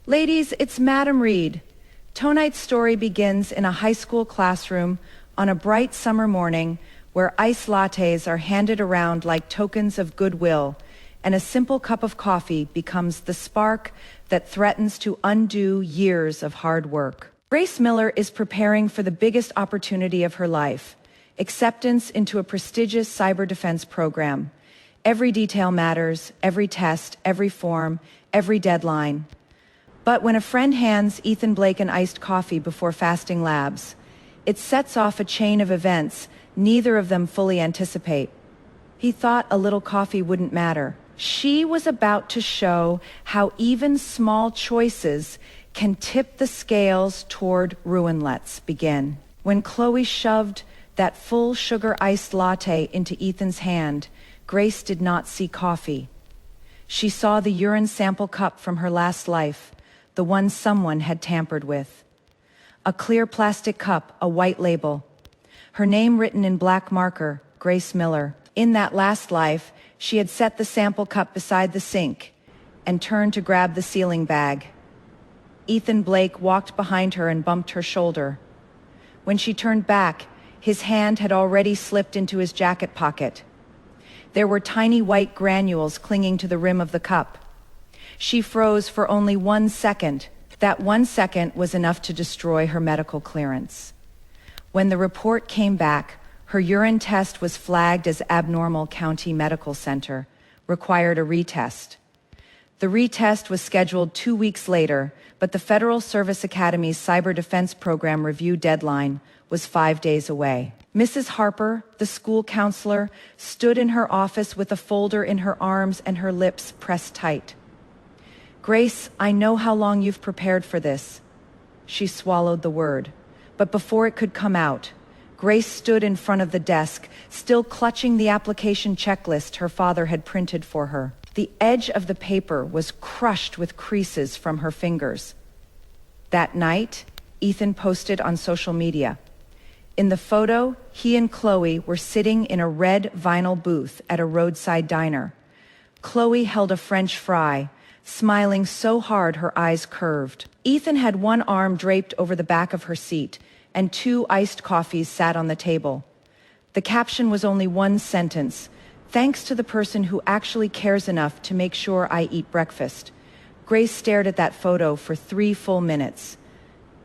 Ladies, it's Madam Reed. Tonight's story begins in a high school classroom on a bright summer morning where iced lattes are handed around like tokens of goodwill, and a simple cup of coffee becomes the spark that threatens to undo years of hard work. Grace Miller is preparing for the biggest opportunity of her life, acceptance into a prestigious cyber defense program. Every detail matters, every test, every form, every deadline. But when a friend hands Ethan Blake an iced coffee before fasting labs, it sets off a chain of events neither of them fully anticipate. He thought a little coffee wouldn't matter. She was about to show how even small choices can tip the scales toward ruin. Let's begin. When Chloe shoved that full sugar iced latte into Ethan's hand, Grace did not see coffee. She saw the urine sample cup from her last life, the one someone had tampered with. A clear plastic cup, a white label. Her name written in black marker, Grace Miller. In that last life, she had set the sample cup beside the sink and turned to grab the sealing bag. Ethan Blake walked behind her and bumped her shoulder. When she turned back, his hand had already slipped into his jacket pocket. There were tiny white granules clinging to the rim of the cup. She froze for only 1 second. That 1 second was enough to destroy her medical clearance. When the report came back, her urine test was flagged as abnormal. County Medical Center required a retest. The retest was scheduled 2 weeks later, but the Federal Service Academy's Cyber Defense Program review deadline was 5 days away. Mrs. Harper, the school counselor, stood in her office with a folder in her arms and her lips pressed tight. Grace, I know how long you've prepared for this. She swallowed the word, but before it could come out, Grace stood in front of the desk, still clutching the application checklist her father had printed for her. The edge of the paper was crushed with creases from her fingers. That night, Ethan posted on social media. In the photo, he and Chloe were sitting in a red vinyl booth at a roadside diner. Chloe held a French fry, smiling so hard her eyes curved. Ethan had one arm draped over the back of her seat, and 2 iced coffees sat on the table. The caption was only one sentence: "Thanks to the person who actually cares enough to make sure I eat breakfast." Grace stared at that photo for 3 full minutes.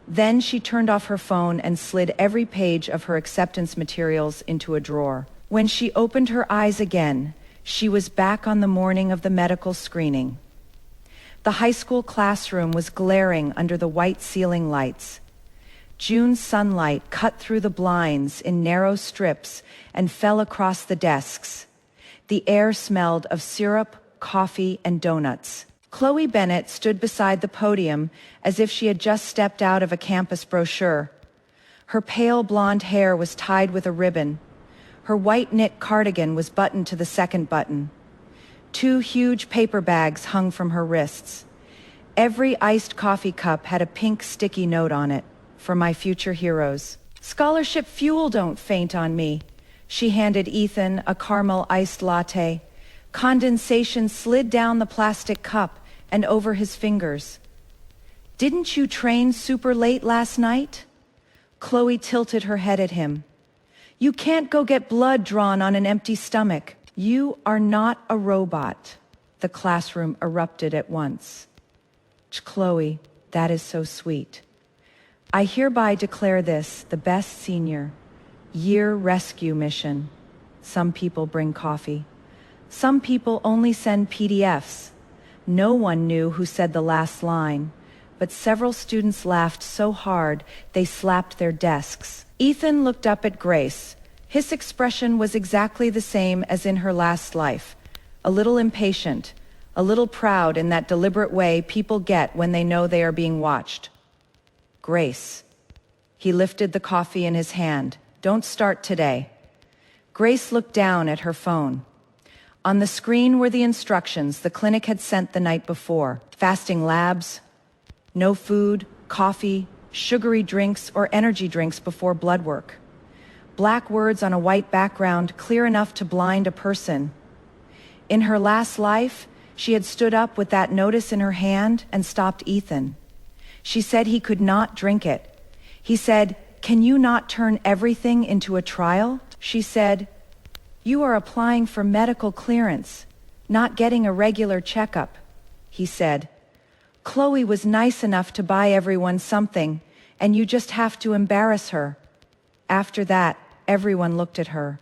Then she turned off her phone and slid every page of her acceptance materials into a drawer. When she opened her eyes again, she was back on the morning of the medical screening. The high school classroom was glaring under the white ceiling lights. June sunlight cut through the blinds in narrow strips and fell across the desks. The air smelled of syrup, coffee, and donuts. Chloe Bennett stood beside the podium as if she had just stepped out of a campus brochure. Her pale blonde hair was tied with a ribbon. Her white knit cardigan was buttoned to the second button. 2 huge paper bags hung from her wrists. Every iced coffee cup had a pink sticky note on it, "For my future heroes." "Scholarship fuel, don't faint on me." She handed Ethan a caramel iced latte. Condensation slid down the plastic cup and over his fingers. "Didn't you train super late last night?" Chloe tilted her head at him. "You can't go get blood drawn on an empty stomach." "You are not a robot." The classroom erupted at once. "Chloe, that is so sweet. I hereby declare this the best senior year rescue mission. Some people bring coffee. Some people only send PDFs. No one knew who said the last line, but several students laughed so hard they slapped their desks. Ethan looked up at Grace. His expression was exactly the same as in her last life, a little impatient, a little proud in that deliberate way people get when they know they are being watched. "Grace." He lifted the coffee in his hand. "Don't start today." Grace looked down at her phone. On the screen were the instructions the clinic had sent the night before. Fasting labs, no food, coffee, sugary drinks, or energy drinks before blood work. Black words on a white background, clear enough to blind a person. In her last life, She had stood up with that notice in her hand and stopped Ethan. She said he could not drink it. He said, "Can you not turn everything into a trial?" She said, "You are applying for medical clearance, not getting a regular checkup." He said, "Chloe was nice enough to buy everyone something, and you just have to embarrass her." After that, everyone looked at her.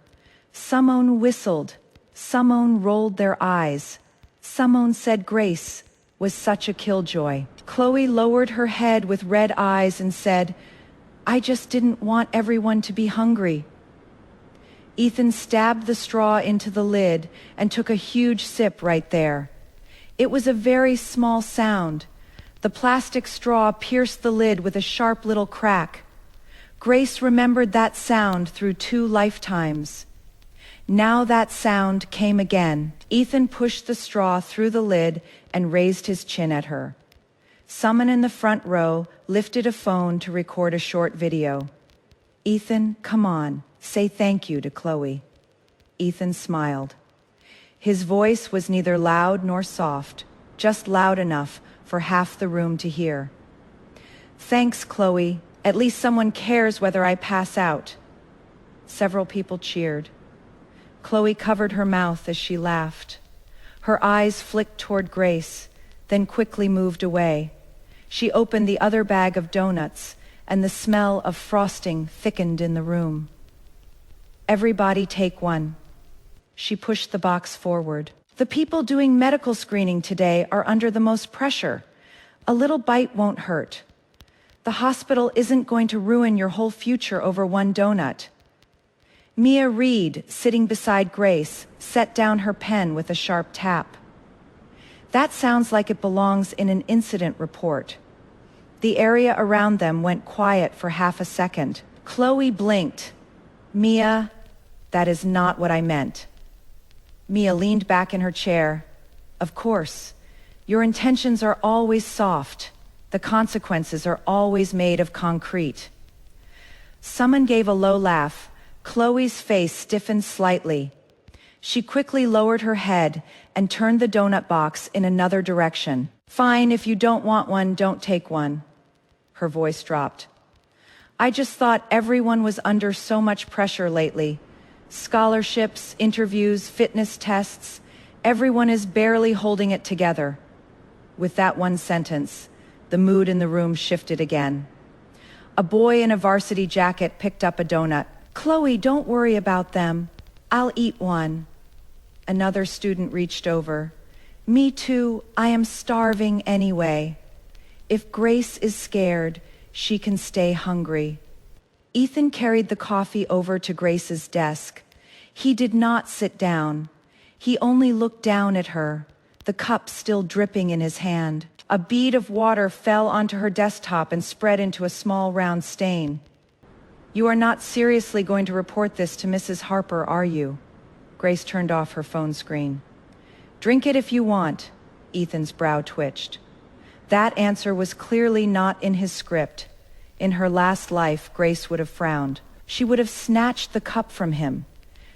Someone whistled. Someone rolled their eyes. Someone said Grace was such a killjoy. Chloe lowered her head with red eyes and said, "I just didn't want everyone to be hungry." Ethan stabbed the straw into the lid and took a huge sip right there. It was a very small sound. The plastic straw pierced the lid with a sharp little crack. Grace remembered that sound through 2 lifetimes. Now that sound came again. Ethan pushed the straw through the lid and raised his chin at her. Someone in the front row lifted a phone to record a short video. "Ethan, come on, say thank you to Chloe." Ethan smiled. His voice was neither loud nor soft, just loud enough for half the room to hear. "Thanks, Chloe. At least someone cares whether I pass out." Several people cheered. Chloe covered her mouth as she laughed. Her eyes flicked toward Grace, then quickly moved away. She opened the other bag of donuts, and the smell of frosting thickened in the room. "Everybody take one." She pushed the box forward. "The people doing medical screening today are under the most pressure. A little bite won't hurt. The hospital isn't going to ruin your whole future over one donut." Mia Reed, sitting beside Grace, set down her pen with a sharp tap. "That sounds like it belongs in an incident report." The area around them went quiet for half a second. Chloe blinked. "Mia, that is not what I meant." Mia leaned back in her chair. "Of course, your intentions are always soft. The consequences are always made of concrete." Someone gave a low laugh. Chloe's face stiffened slightly. She quickly lowered her head and turned the donut box in another direction. "Fine, if you don't want one, don't take one." Her voice dropped. "I just thought everyone was under so much pressure lately. Scholarships, interviews, fitness tests. Everyone is barely holding it together." With that one sentence, the mood in the room shifted again. A boy in a varsity jacket picked up a donut. "Chloe, don't worry about them. I'll eat one." Another student reached over. "Me too, I am starving anyway." If Grace is scared, she can stay hungry. Ethan carried the coffee over to Grace's desk. He did not sit down. He only looked down at her, the cup still dripping in his hand. A bead of water fell onto her desktop and spread into a small round stain. "You are not seriously going to report this to Mrs. Harper, are you?" Grace turned off her phone screen. "Drink it if you want." Ethan's brow twitched. That answer was clearly not in his script. In her last life, Grace would have frowned. She would have snatched the cup from him.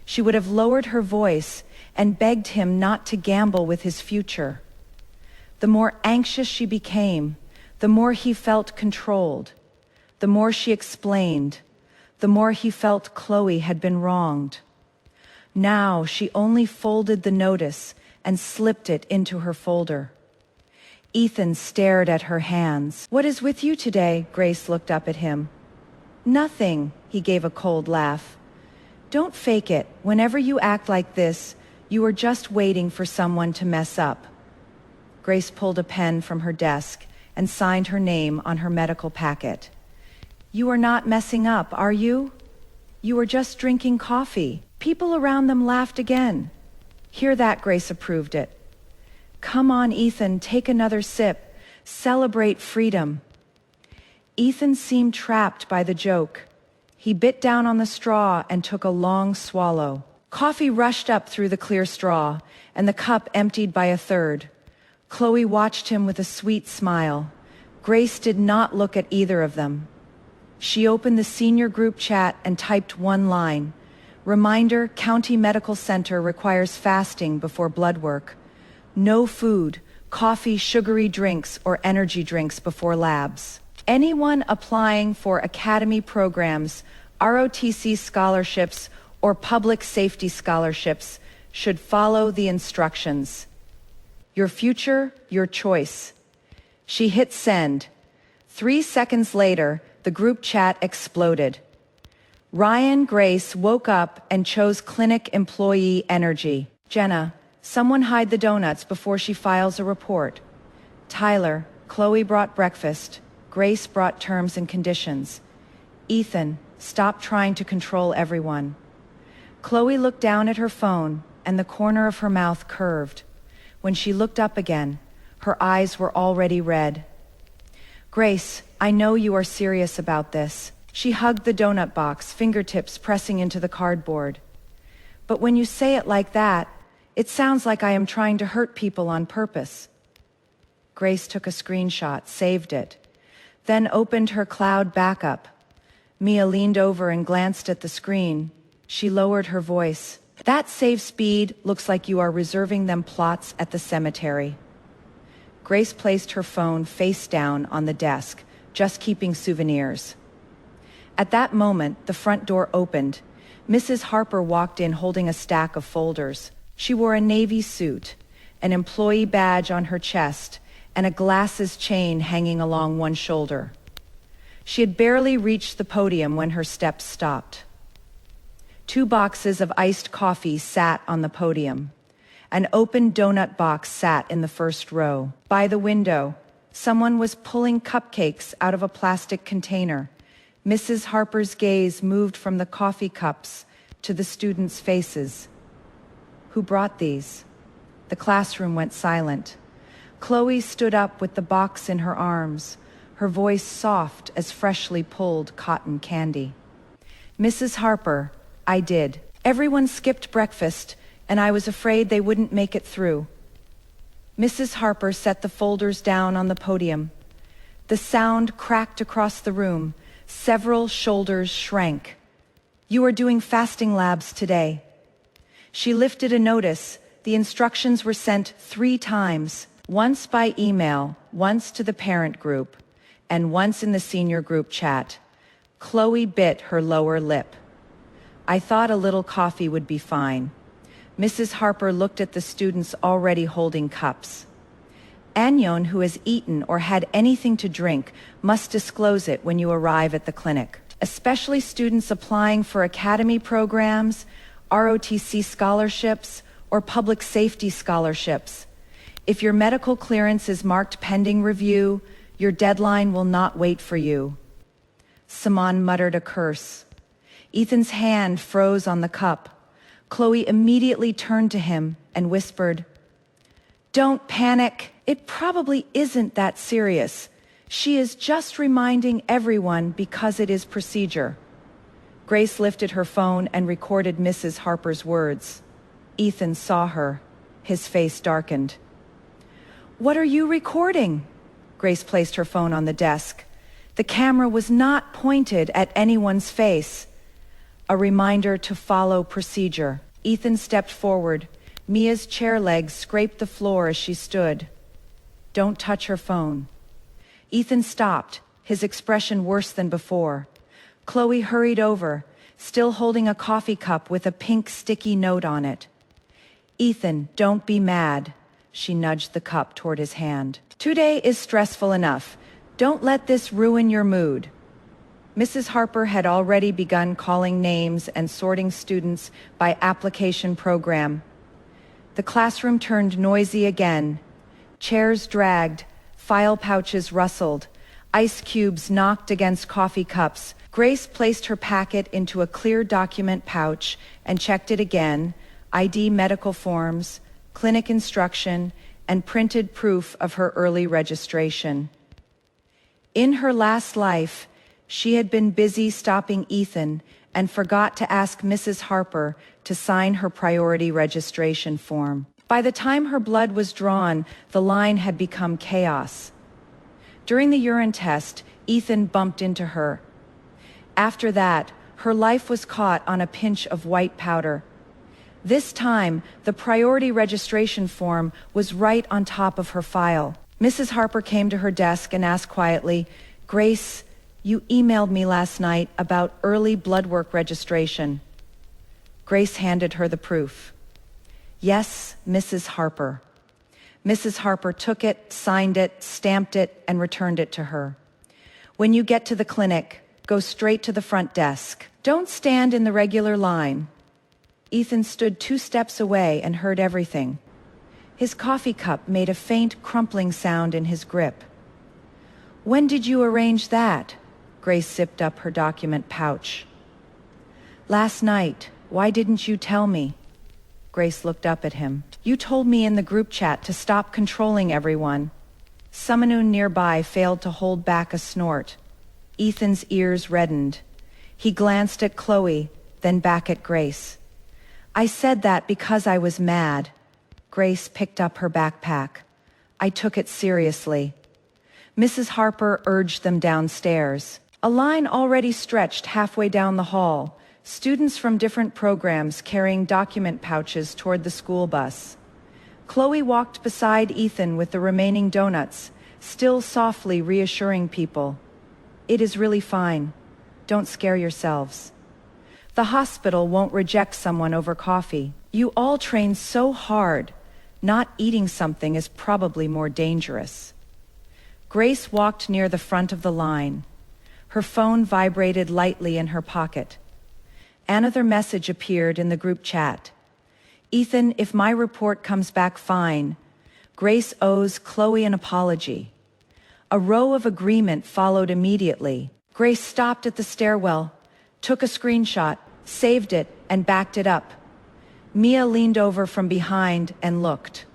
She would have lowered her voice and begged him not to gamble with his future. The more anxious she became, the more he felt controlled. The more she explained, the more he felt Chloe had been wronged. Now she only folded the notice and slipped it into her folder. Ethan stared at her hands. "What is with you today?" Grace looked up at him. "Nothing," he gave a cold laugh. "Don't fake it. Whenever you act like this, you are just waiting for someone to mess up." Grace pulled a pen from her desk and signed her name on her medical packet. "You are not messing up, are you? You are just drinking coffee." People around them laughed again. Hear that, Grace approved it. "Come on, Ethan, take another sip. Celebrate freedom." Ethan seemed trapped by the joke. He bit down on the straw and took a long swallow. Coffee rushed up through the clear straw, and the cup emptied by a third. Chloe watched him with a sweet smile. Grace did not look at either of them. She opened the senior group chat and typed one line. "Reminder, County Medical Center requires fasting before blood work. No food, coffee, sugary drinks, or energy drinks before labs. Anyone applying for academy programs, ROTC scholarships, or public safety scholarships should follow the instructions. Your future, your choice. She hit send. 3 seconds later, the group chat exploded. Ryan Grace woke up and chose clinic employee energy. Jenna, someone hide the donuts before she files a report. Tyler, Chloe brought breakfast. Grace brought terms and conditions. Ethan, stop trying to control everyone. Chloe looked down at her phone, and the corner of her mouth curved. When she looked up again, her eyes were already red. Grace, I know you are serious about this. She hugged the donut box, fingertips pressing into the cardboard. But when you say it like that, it sounds like I am trying to hurt people on purpose. Grace took a screenshot, saved it, then opened her cloud backup. Mia leaned over and glanced at the screen. She lowered her voice. That save speed looks like you are reserving them plots at the cemetery. Grace placed her phone face down on the desk, just keeping souvenirs. At that moment, the front door opened. Mrs. Harper walked in holding a stack of folders. She wore a navy suit, an employee badge on her chest, and a glasses chain hanging along one shoulder. She had barely reached the podium when her steps stopped. 2 boxes of iced coffee sat on the podium. An open donut box sat in the first row. By the window, someone was pulling cupcakes out of a plastic container. Mrs. Harper's gaze moved from the coffee cups to the students' faces. Who brought these? The classroom went silent. Chloe stood up with the box in her arms, her voice soft as freshly pulled cotton candy. Mrs. Harper, I did. Everyone skipped breakfast, and I was afraid they wouldn't make it through. Mrs. Harper set the folders down on the podium. The sound cracked across the room. Several shoulders shrank. You are doing fasting labs today. She lifted a notice. The instructions were sent 3 times, once by email, once to the parent group, and once in the senior group chat. Chloe bit her lower lip. I thought a little coffee would be fine. Mrs. Harper looked at the students already holding cups. Anyone who has eaten or had anything to drink must disclose it when you arrive at the clinic, especially students applying for academy programs, ROTC scholarships, or public safety scholarships. If your medical clearance is marked pending review, your deadline will not wait for you. Saman muttered a curse. Ethan's hand froze on the cup. Chloe immediately turned to him and whispered, Don't panic. It probably isn't that serious. She is just reminding everyone because it is procedure. Grace lifted her phone and recorded Mrs. Harper's words. Ethan saw her. His face darkened. What are you recording? Grace placed her phone on the desk. The camera was not pointed at anyone's face. A reminder to follow procedure. Ethan stepped forward. Mia's chair legs scraped the floor as she stood. Don't touch her phone. Ethan stopped, his expression worse than before. Chloe hurried over, still holding a coffee cup with a pink sticky note on it. Ethan, don't be mad. She nudged the cup toward his hand. Today is stressful enough. Don't let this ruin your mood. Mrs. Harper had already begun calling names and sorting students by application program. The classroom turned noisy again. Chairs dragged, file pouches rustled, ice cubes knocked against coffee cups. Grace placed her packet into a clear document pouch and checked it again, ID medical forms, clinic instruction, and printed proof of her early registration. In her last life, she had been busy stopping Ethan and forgot to ask Mrs. Harper to sign her priority registration form. By the time her blood was drawn, the line had become chaos. During the urine test, Ethan bumped into her. After that, her life was caught on a pinch of white powder. This time, the priority registration form was right on top of her file. Mrs. Harper came to her desk and asked quietly, "Grace, you emailed me last night about early blood work registration." Grace handed her the proof. "Yes, Mrs. Harper." Mrs. Harper took it, signed it, stamped it, and returned it to her. "When you get to the clinic, go straight to the front desk. Don't stand in the regular line." Ethan stood 2 steps away and heard everything. His coffee cup made a faint crumpling sound in his grip. "When did you arrange that?" Grace zipped up her document pouch. "Last night. Why didn't you tell me?" Grace looked up at him. "You told me in the group chat to stop controlling everyone." Someone nearby failed to hold back a snort. Ethan's ears reddened. He glanced at Chloe, then back at Grace. "I said that because I was mad." Grace picked up her backpack. "I took it seriously." Mrs. Harper urged them downstairs. A line already stretched halfway down the hall, students from different programs carrying document pouches toward the school bus. Chloe walked beside Ethan with the remaining donuts, still softly reassuring people. "It is really fine. Don't scare yourselves. The hospital won't reject someone over coffee. You all train so hard. Not eating something is probably more dangerous." Grace walked near the front of the line. Her phone vibrated lightly in her pocket. Another message appeared in the group chat. "Ethan, if my report comes back fine, Grace owes Chloe an apology." A row of agreement followed immediately. Grace stopped at the stairwell, took a screenshot, saved it, and backed it up. Mia leaned over from behind and looked.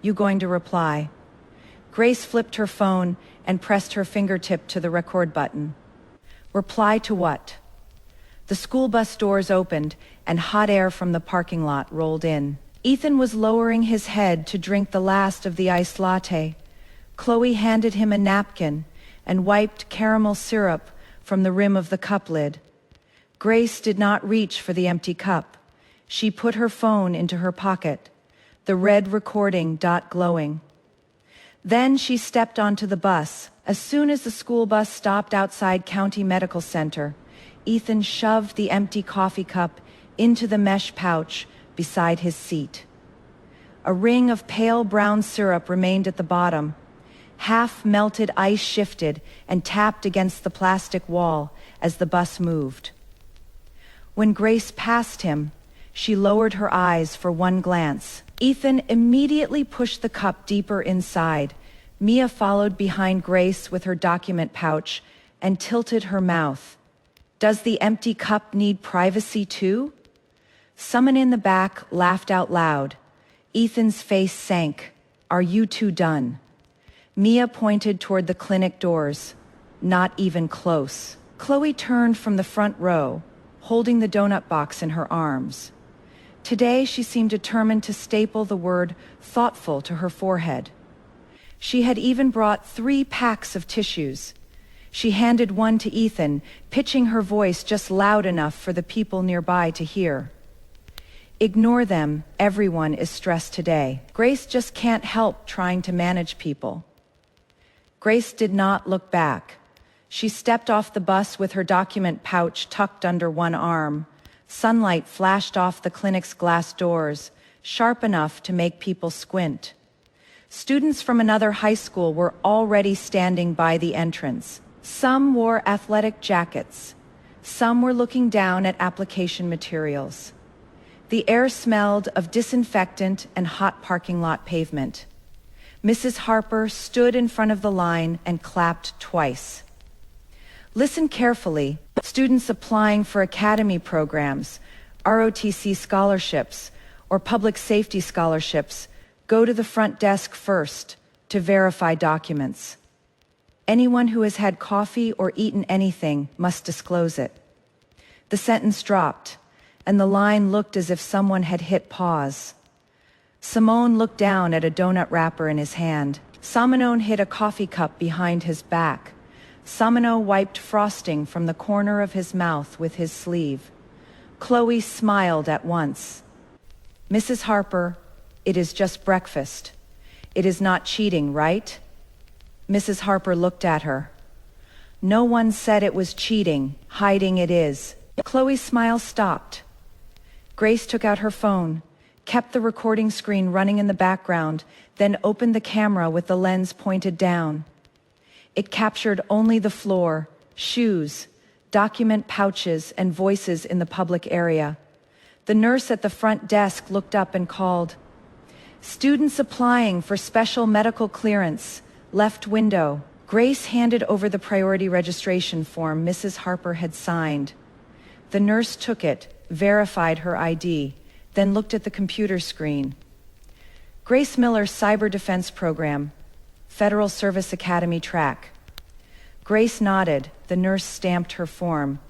"You going to reply?" Grace flipped her phone and pressed her fingertip to the record button. "Reply to what?" The school bus doors opened and hot air from the parking lot rolled in. Ethan was lowering his head to drink the last of the iced latte. Chloe handed him a napkin and wiped caramel syrup from the rim of the cup lid. Grace did not reach for the empty cup. She put her phone into her pocket, the red recording dot glowing. Then she stepped onto the bus. As soon as the school bus stopped outside County Medical Center, Ethan shoved the empty coffee cup into the mesh pouch beside his seat. A ring of pale brown syrup remained at the bottom. Half-melted ice shifted and tapped against the plastic wall as the bus moved. When Grace passed him, she lowered her eyes for one glance. Ethan immediately pushed the cup deeper inside. Mia followed behind Grace with her document pouch and tilted her mouth. "Does the empty cup need privacy too?" Someone in the back laughed out loud. Ethan's face sank. "Are you two done?" Mia pointed toward the clinic doors. "Not even close." Chloe turned from the front row, holding the donut box in her arms. Today she seemed determined to staple the word thoughtful to her forehead. She had even brought 3 packs of tissues. She handed one to Ethan, pitching her voice just loud enough for the people nearby to hear. "Ignore them. Everyone is stressed today. Grace just can't help trying to manage people." Grace did not look back. She stepped off the bus with her document pouch tucked under one arm. Sunlight flashed off the clinic's glass doors, sharp enough to make people squint. Students from another high school were already standing by the entrance. Some wore athletic jackets. Some were looking down at application materials. The air smelled of disinfectant and hot parking lot pavement. Mrs. Harper stood in front of the line and clapped twice. Listen carefully. Students applying for academy programs, ROTC scholarships, or public safety scholarships go to the front desk first to verify documents. Anyone who has had coffee or eaten anything must disclose it. The sentence dropped, and the line looked as if someone had hit pause. Simone looked down at a donut wrapper in his hand. Samanon hid a coffee cup behind his back. Samano wiped frosting from the corner of his mouth with his sleeve. Chloe smiled at once. Mrs. Harper, it is just breakfast. It is not cheating, right? Mrs. Harper looked at her. No one said it was cheating. Hiding it is. Chloe's smile stopped. Grace took out her phone, kept the recording screen running in the background, then opened the camera with the lens pointed down. It captured only the floor, shoes, document pouches, and voices in the public area. The nurse at the front desk looked up and called, "Students applying for special medical clearance, left window." Grace handed over the priority registration form Mrs. Harper had signed. The nurse took it, verified her ID, then looked at the computer screen. Grace Miller Cyber Defense Program, Federal Service Academy track. Grace nodded. The nurse stamped her form.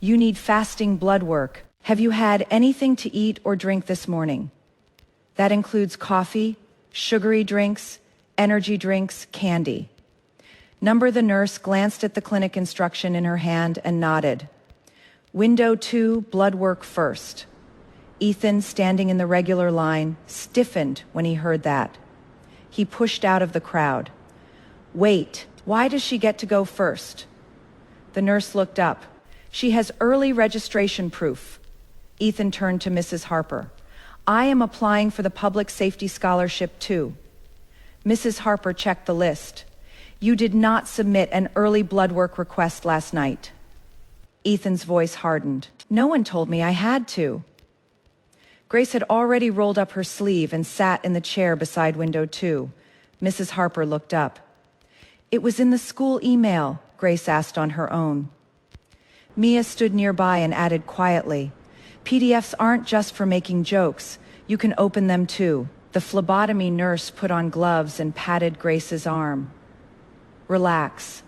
You need fasting blood work. Have you had anything to eat or drink this morning? That includes coffee, sugary drinks, energy drinks, candy. The nurse glanced at the clinic instruction in her hand and nodded. Window 2, blood work first. Ethan, standing in the regular line, stiffened when he heard that. He pushed out of the crowd. Wait, why does she get to go first? The nurse looked up. She has early registration proof. Ethan turned to Mrs. Harper. I am applying for the public safety scholarship too. Mrs. Harper checked the list. You did not submit an early blood work request last night. Ethan's voice hardened. No one told me I had to. Grace had already rolled up her sleeve and sat in the chair beside window 2. Mrs. Harper looked up. It was in the school email, Grace asked on her own. Mia stood nearby and added quietly, PDFs aren't just for making jokes. You can open them too. The phlebotomy nurse put on gloves and patted Grace's arm. Relax.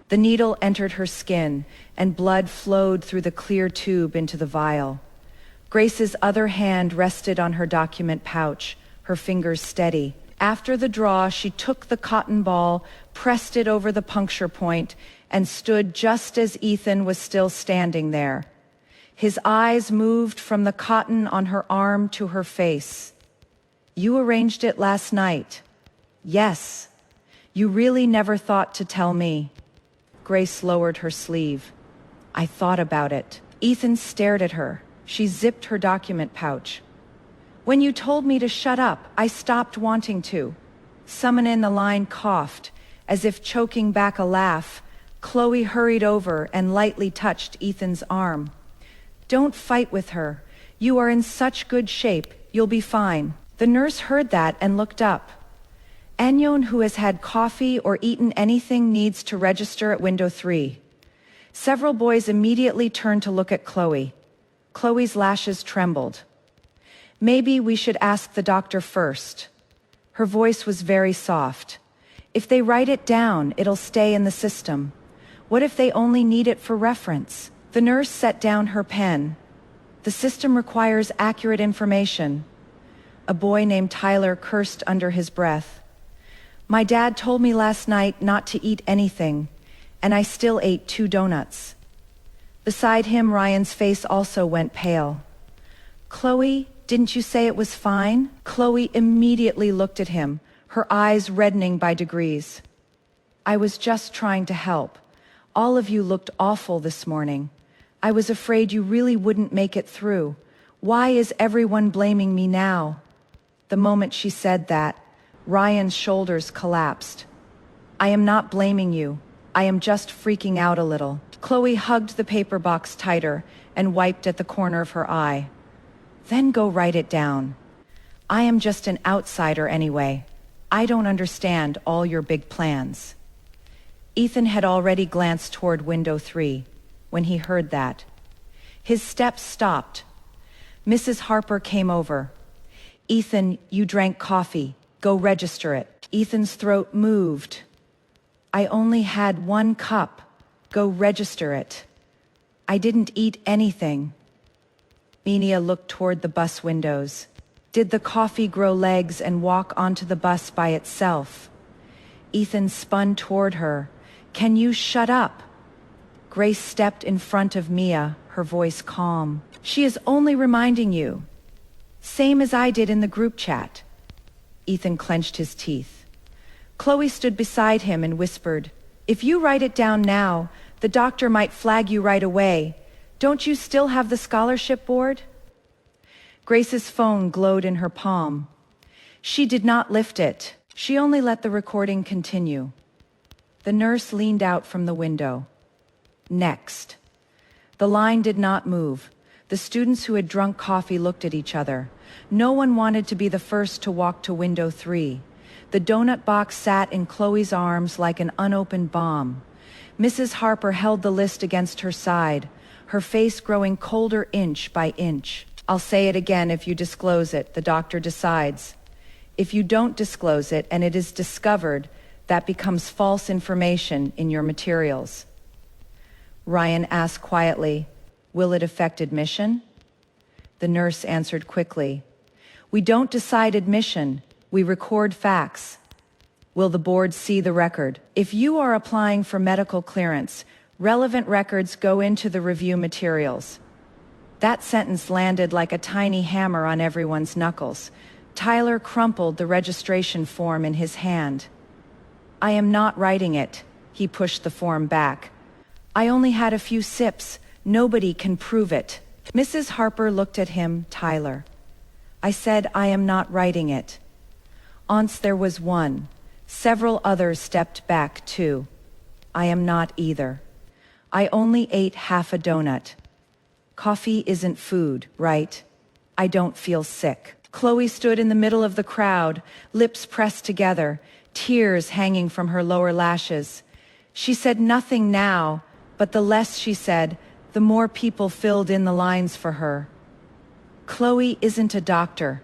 The needle entered her skin, and blood flowed through the clear tube into the vial. Grace's other hand rested on her document pouch, her fingers steady. After the draw, she took the cotton ball, pressed it over the puncture point, and stood just as Ethan was still standing there. His eyes moved from the cotton on her arm to her face. You arranged it last night. Yes. You really never thought to tell me. Grace lowered her sleeve. I thought about it. Ethan stared at her. She zipped her document pouch. When you told me to shut up, I stopped wanting to. Someone in the line coughed, as if choking back a laugh. Chloe hurried over and lightly touched Ethan's arm. Don't fight with her. You are in such good shape. You'll be fine. The nurse heard that and looked up. Anyone who has had coffee or eaten anything needs to register at window 3. Several boys immediately turned to look at Chloe. Chloe's lashes trembled. Maybe we should ask the doctor first. Her voice was very soft. If they write it down, it'll stay in the system. What if they only need it for reference? The nurse set down her pen. The system requires accurate information. A boy named Tyler cursed under his breath. My dad told me last night not to eat anything, and I still ate 2 donuts. Beside him, Ryan's face also went pale. Chloe, didn't you say it was fine? Chloe immediately looked at him, her eyes reddening by degrees. I was just trying to help. All of you looked awful this morning. I was afraid you really wouldn't make it through. Why is everyone blaming me now? The moment she said that, Ryan's shoulders collapsed. I am not blaming you. I am just freaking out a little. Chloe hugged the paper box tighter and wiped at the corner of her eye. Then go write it down. I am just an outsider anyway. I don't understand all your big plans. Ethan had already glanced toward window 3 when he heard that. His steps stopped. Mrs. Harper came over. Ethan, you drank coffee. Go register it. Ethan's throat moved. I only had 1 cup. Go register it. I didn't eat anything. Menia looked toward the bus windows. Did the coffee grow legs and walk onto the bus by itself? Ethan spun toward her. Can you shut up? Grace stepped in front of Mia, her voice calm. She is only reminding you. Same as I did in the group chat. Ethan clenched his teeth. Chloe stood beside him and whispered, "If you write it down now, the doctor might flag you right away. Don't you still have the scholarship board?" Grace's phone glowed in her palm. She did not lift it. She only let the recording continue. The nurse leaned out from the window. Next. The line did not move. The students who had drunk coffee looked at each other. No one wanted to be the first to walk to window 3. The donut box sat in Chloe's arms like an unopened bomb. Mrs. Harper held the list against her side, her face growing colder inch by inch. "I'll say it again if you disclose it, the doctor decides. If you don't disclose it and it is discovered, that becomes false information in your materials." Ryan asked quietly, "Will it affect admission?" The nurse answered quickly, "We don't decide admission, we record facts. Will the board see the record? If you are applying for medical clearance, relevant records go into the review materials." That sentence landed like a tiny hammer on everyone's knuckles. Tyler crumpled the registration form in his hand. "I am not writing it." He pushed the form back. "I only had a few sips. Nobody can prove it." Mrs. Harper looked at him, Tyler. "I said I am not writing it." Once there was one. Several others stepped back too. "I am not either. I only ate half a donut. Coffee isn't food, right? I don't feel sick." Chloe stood in the middle of the crowd, lips pressed together, tears hanging from her lower lashes. She said nothing now, but the less she said, the more people filled in the lines for her. Chloe isn't a doctor.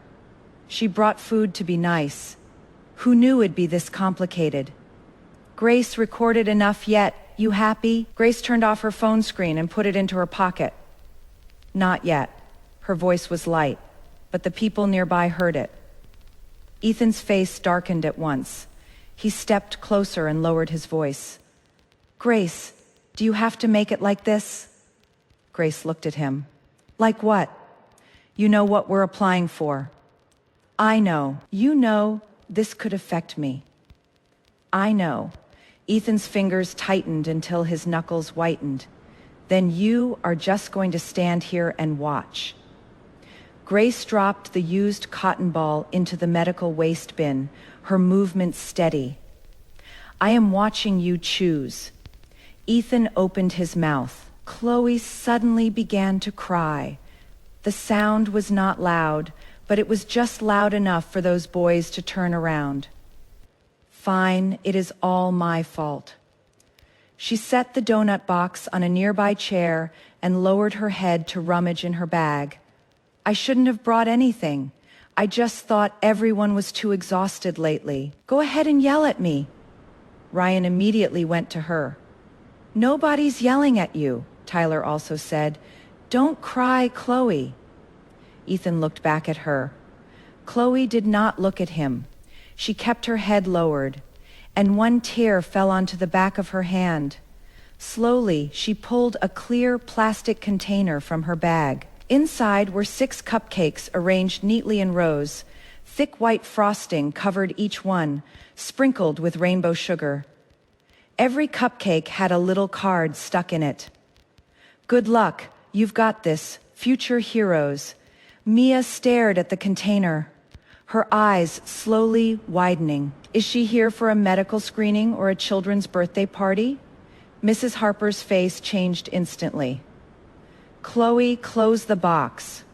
She brought food to be nice. Who knew it'd be this complicated? "Grace recorded enough yet. You happy?" Grace turned off her phone screen and put it into her pocket. "Not yet." Her voice was light, but the people nearby heard it. Ethan's face darkened at once. He stepped closer and lowered his voice. "Grace, do you have to make it like this?" Grace looked at him. "Like what?" "You know what we're applying for." "I know. You know this could affect me." "I know." Ethan's fingers tightened until his knuckles whitened. "Then you are just going to stand here and watch." Grace dropped the used cotton ball into the medical waste bin, her movement steady. "I am watching you choose." Ethan opened his mouth. Chloe suddenly began to cry. The sound was not loud, but it was just loud enough for those boys to turn around. "Fine, it is all my fault." She set the donut box on a nearby chair and lowered her head to rummage in her bag. "I shouldn't have brought anything. I just thought everyone was too exhausted lately." "Go ahead and yell at me." Ryan immediately went to her. "Nobody's yelling at you," Tyler also said. "Don't cry, Chloe." Ethan looked back at her. Chloe did not look at him. She kept her head lowered, and one tear fell onto the back of her hand. Slowly, she pulled a clear plastic container from her bag. Inside were 6 cupcakes arranged neatly in rows. Thick white frosting covered each one, sprinkled with rainbow sugar. Every cupcake had a little card stuck in it. "Good luck, you've got this, future heroes." Mia stared at the container, her eyes slowly widening. "Is she here for a medical screening or a children's birthday party?" Mrs. Harper's face changed instantly. Chloe closed the box.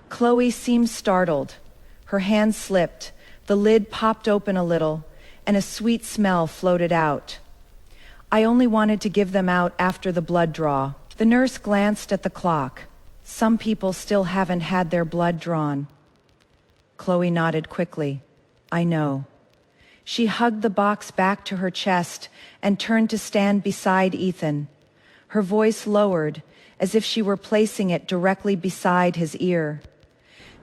Chloe seemed startled. Her hand slipped, the lid popped open a little, and a sweet smell floated out. "I only wanted to give them out after the blood draw." The nurse glanced at the clock. "Some people still haven't had their blood drawn." Chloe nodded quickly. "I know." She hugged the box back to her chest and turned to stand beside Ethan. Her voice lowered, as if she were placing it directly beside his ear.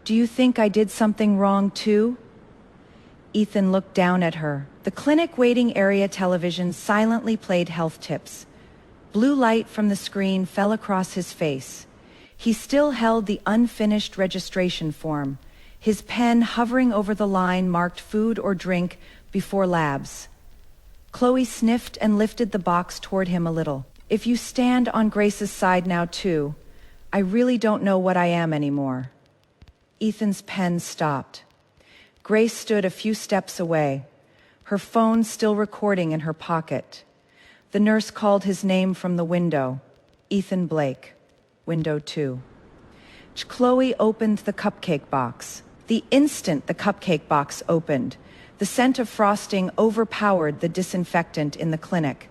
"Do you think I did something wrong too?" Ethan looked down at her. The clinic waiting area television silently played health tips. Blue light from the screen fell across his face. He still held the unfinished registration form. his pen hovering over the line marked food or drink before labs. Chloe sniffed and lifted the box toward him a little. If you stand on Grace's side now too, I really don't know what I am anymore. Ethan's pen stopped. Grace stood a few steps away, her phone still recording in her pocket. The nurse called his name from the window. Ethan Blake, window 2. Chloe opened the cupcake box. The instant the cupcake box opened, the scent of frosting overpowered the disinfectant in the clinic.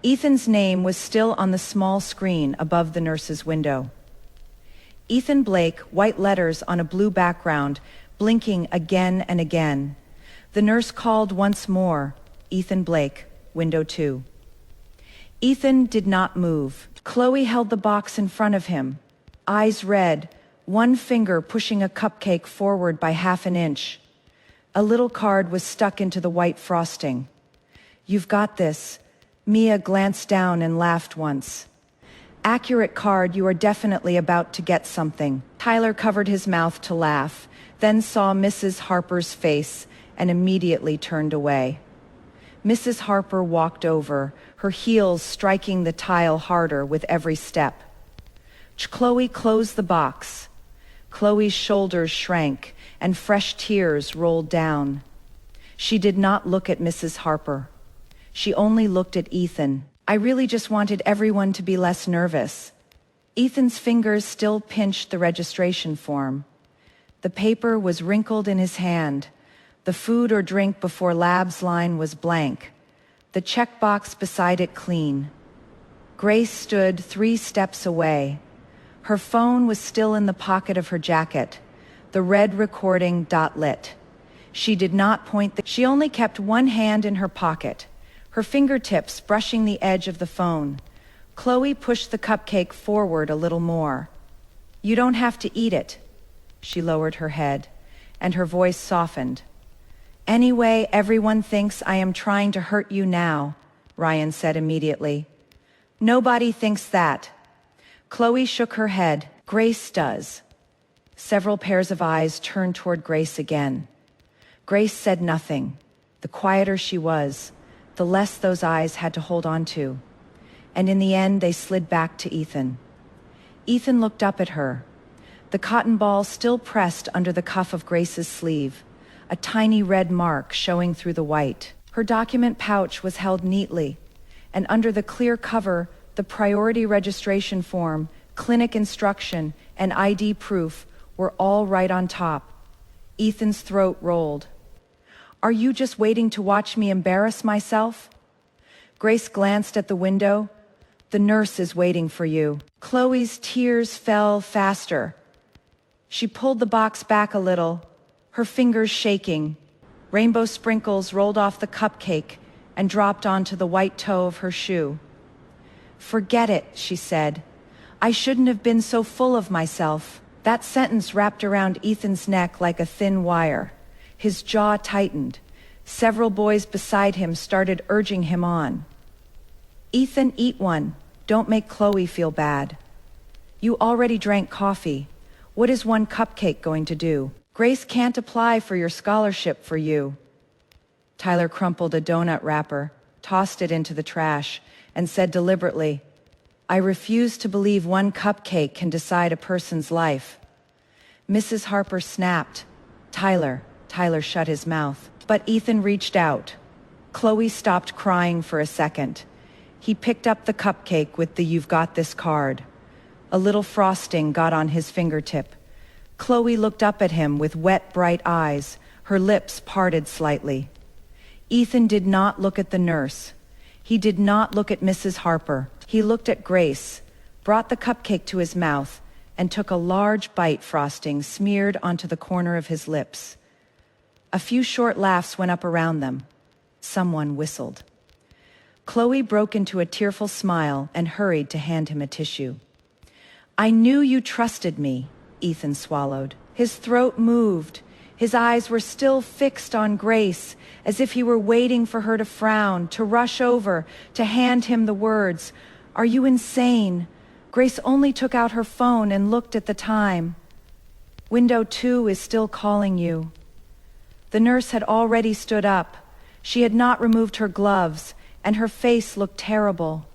Ethan's name was still on the small screen above the nurse's window. Ethan Blake, white letters on a blue background, blinking again and again. The nurse called once more. Ethan Blake, window 2. Ethan did not move. Chloe held the box in front of him, eyes red, one finger pushing a cupcake forward by half an inch. A little card was stuck into the white frosting. You've got this. Mia glanced down and laughed once. Accurate card, you are definitely about to get something. Tyler covered his mouth to laugh, then saw Mrs. Harper's face and immediately turned away. Mrs. Harper walked over, her heels striking the tile harder with every step. Chloe closed the box. Chloe's shoulders shrank and fresh tears rolled down. She did not look at Mrs. Harper. She only looked at Ethan. I really just wanted everyone to be less nervous. Ethan's fingers still pinched the registration form. The paper was wrinkled in his hand. The food or drink before labs line was blank. The checkbox beside it clean. Grace stood 3 steps away. Her phone was still in the pocket of her jacket, the red recording dot lit. She did not point she only kept one hand in her pocket, her fingertips brushing the edge of the phone. Chloe pushed the cupcake forward a little more. You don't have to eat it. She lowered her head, and her voice softened. Anyway, everyone thinks I am trying to hurt you now, Ryan said immediately. Nobody thinks that. Chloe shook her head. Grace does. Several pairs of eyes turned toward Grace again. Grace said nothing. The quieter she was, the less those eyes had to hold on to. And in the end, they slid back to Ethan. Ethan looked up at her. The cotton ball still pressed under the cuff of Grace's sleeve, a tiny red mark showing through the white. Her document pouch was held neatly, and under the clear cover, the priority registration form, clinic instruction, and ID proof were all right on top. Ethan's throat rolled. Are you just waiting to watch me embarrass myself? Grace glanced at the window. The nurse is waiting for you. Chloe's tears fell faster. She pulled the box back a little, her fingers shaking. Rainbow sprinkles rolled off the cupcake and dropped onto the white toe of her shoe. Forget it, she said. I shouldn't have been so full of myself. That sentence wrapped around Ethan's neck like a thin wire. His jaw tightened. Several boys beside him started urging him on. Ethan, eat one. Don't make Chloe feel bad. You already drank coffee. What is one cupcake going to do? Grace can't apply for your scholarship for you. Tyler crumpled a donut wrapper, tossed it into the trash, and said deliberately, I refuse to believe one cupcake can decide a person's life. Mrs. Harper snapped. Tyler shut his mouth. But Ethan reached out. Chloe stopped crying for a second. He picked up the cupcake with the You've Got This card. A little frosting got on his fingertip. Chloe looked up at him with wet, bright eyes, her lips parted slightly. Ethan did not look at the nurse. He did not look at Mrs. Harper. He looked at Grace, brought the cupcake to his mouth, and took a large bite frosting smeared onto the corner of his lips. A few short laughs went up around them. Someone whistled. Chloe broke into a tearful smile and hurried to hand him a tissue. I knew you trusted me, Ethan swallowed. His throat moved. His eyes were still fixed on Grace, as if he were waiting for her to frown, to rush over, to hand him the words. Are you insane? Grace only took out her phone and looked at the time. Window 2 is still calling you. The nurse had already stood up. She had not removed her gloves, and her face looked terrible.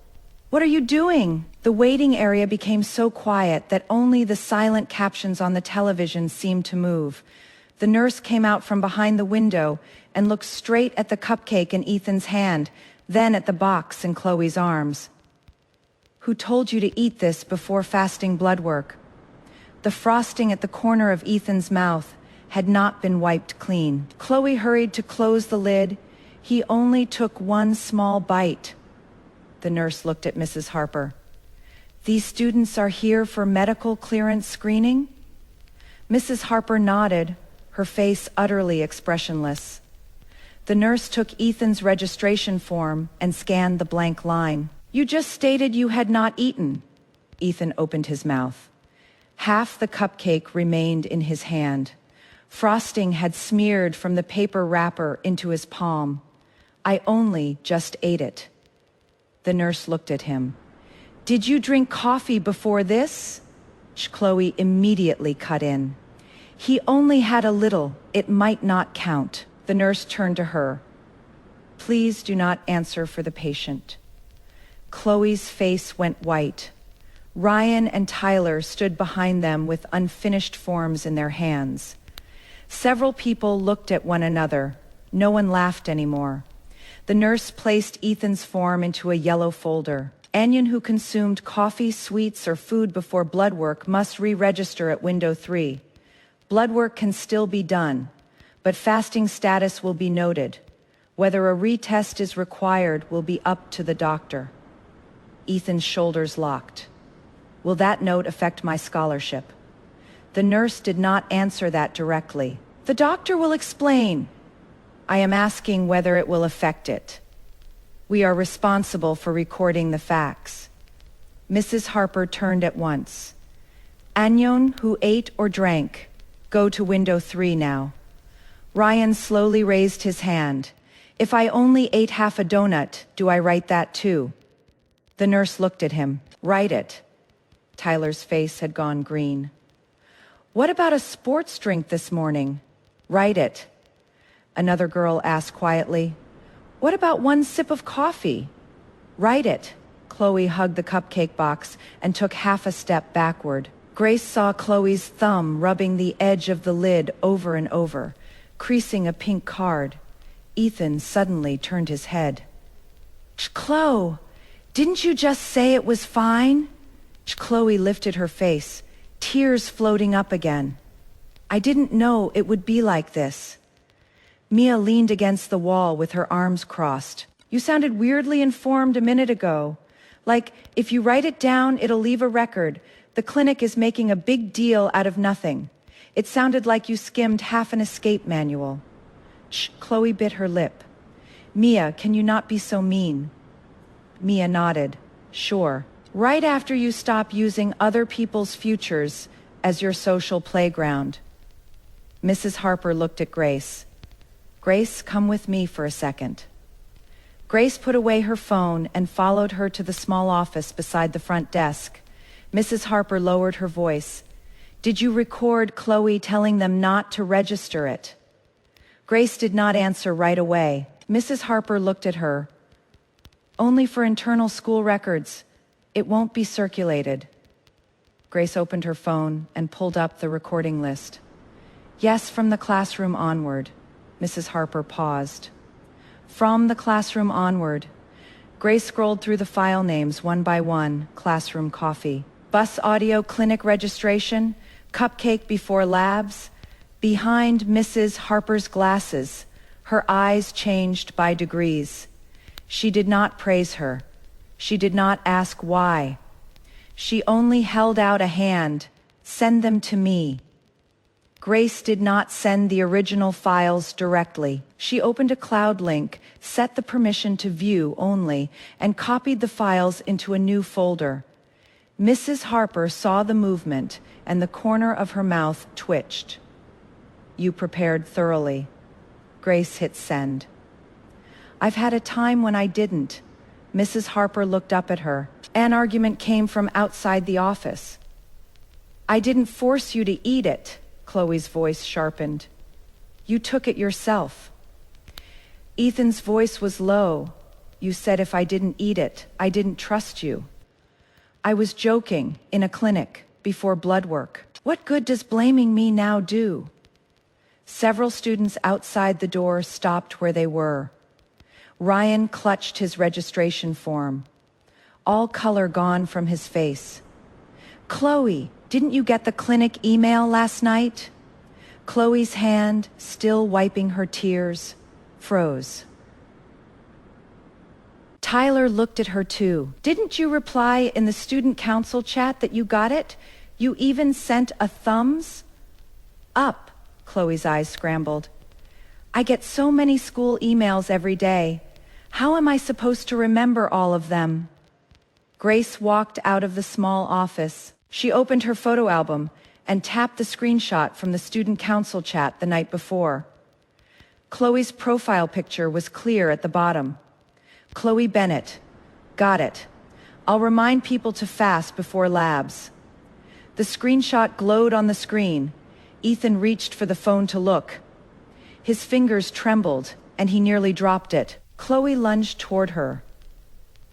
What are you doing? The waiting area became so quiet that only the silent captions on the television seemed to move. The nurse came out from behind the window and looked straight at the cupcake in Ethan's hand, then at the box in Chloe's arms. Who told you to eat this before fasting blood work? The frosting at the corner of Ethan's mouth had not been wiped clean. Chloe hurried to close the lid. He only took one small bite. The nurse looked at Mrs. Harper. These students are here for medical clearance screening? Mrs. Harper nodded, her face utterly expressionless. The nurse took Ethan's registration form and scanned the blank line. You just stated you had not eaten. Ethan opened his mouth. Half the cupcake remained in his hand. Frosting had smeared from the paper wrapper into his palm. I only just ate it. The nurse looked at him. Did you drink coffee before this? Chloe immediately cut in. He only had a little. It might not count. The nurse turned to her. Please do not answer for the patient. Chloe's face went white. Ryan and Tyler stood behind them with unfinished forms in their hands. Several people looked at one another. No one laughed anymore. The nurse placed Ethan's form into a yellow folder. Anyone who consumed coffee, sweets, or food before blood work must re-register at window 3. Blood work can still be done, but fasting status will be noted. Whether a retest is required will be up to the doctor. Ethan's shoulders locked. Will that note affect my scholarship? The nurse did not answer that directly. The doctor will explain. I am asking whether it will affect it. We are responsible for recording the facts. Mrs. Harper turned at once. Anyon, who ate or drank, go to window 3 now. Ryan slowly raised his hand. If I only ate half a donut, do I write that too? The nurse looked at him. Write it. Tyler's face had gone green. What about a sports drink this morning? Write it. Another girl asked quietly. What about one sip of coffee? Write it. Chloe hugged the cupcake box and took half a step backward. Grace saw Chloe's thumb rubbing the edge of the lid over and over, creasing a pink card. Ethan suddenly turned his head. Chloe, didn't you just say it was fine? Chloe lifted her face, tears floating up again. I didn't know it would be like this. Mia leaned against the wall with her arms crossed. You sounded weirdly informed a minute ago. Like, if you write it down, it'll leave a record. The clinic is making a big deal out of nothing. It sounded like you skimmed half an escape manual. Chloe bit her lip. Mia, can you not be so mean? Mia nodded. Sure. Right after you stop using other people's futures as your social playground. Mrs. Harper looked at Grace. Grace, come with me for a second. Grace put away her phone and followed her to the small office beside the front desk. Mrs. Harper lowered her voice. Did you record Chloe telling them not to register it? Grace did not answer right away. Mrs. Harper looked at her. Only for internal school records. It won't be circulated. Grace opened her phone and pulled up the recording list. Yes, from the classroom onward. Mrs. Harper paused. From the classroom onward. Grace scrolled through the file names one by one. Classroom coffee. Bus audio clinic registration. Cupcake before labs. Behind Mrs. Harper's glasses. Her eyes changed by degrees. She did not praise her. She did not ask why. She only held out a hand. Send them to me. Grace did not send the original files directly. She opened a cloud link, set the permission to view only, and copied the files into a new folder. Mrs. Harper saw the movement, and the corner of her mouth twitched. You prepared thoroughly. Grace hit send. I've had a time when I didn't. Mrs. Harper looked up at her. An argument came from outside the office. I didn't force you to eat it, Chloe's voice sharpened. You took it yourself. Ethan's voice was low. You said if I didn't eat it, I didn't trust you. I was joking, in a clinic, before blood work. What good does blaming me now do? Several students outside the door stopped where they were. Ryan clutched his registration form. All color gone from his face. Chloe, didn't you get the clinic email last night? Chloe's hand, still wiping her tears, froze. Tyler looked at her too. Didn't you reply in the student council chat that you got it? You even sent a thumbs up. Chloe's eyes scrambled. I get so many school emails every day. How am I supposed to remember all of them? Grace walked out of the small office. She opened her photo album and tapped the screenshot from the student council chat the night before. Chloe's profile picture was clear at the bottom. Chloe Bennett. Got it. I'll remind people to fast before labs. The screenshot glowed on the screen. Ethan reached for the phone to look. His fingers trembled, and he nearly dropped it. Chloe lunged toward her.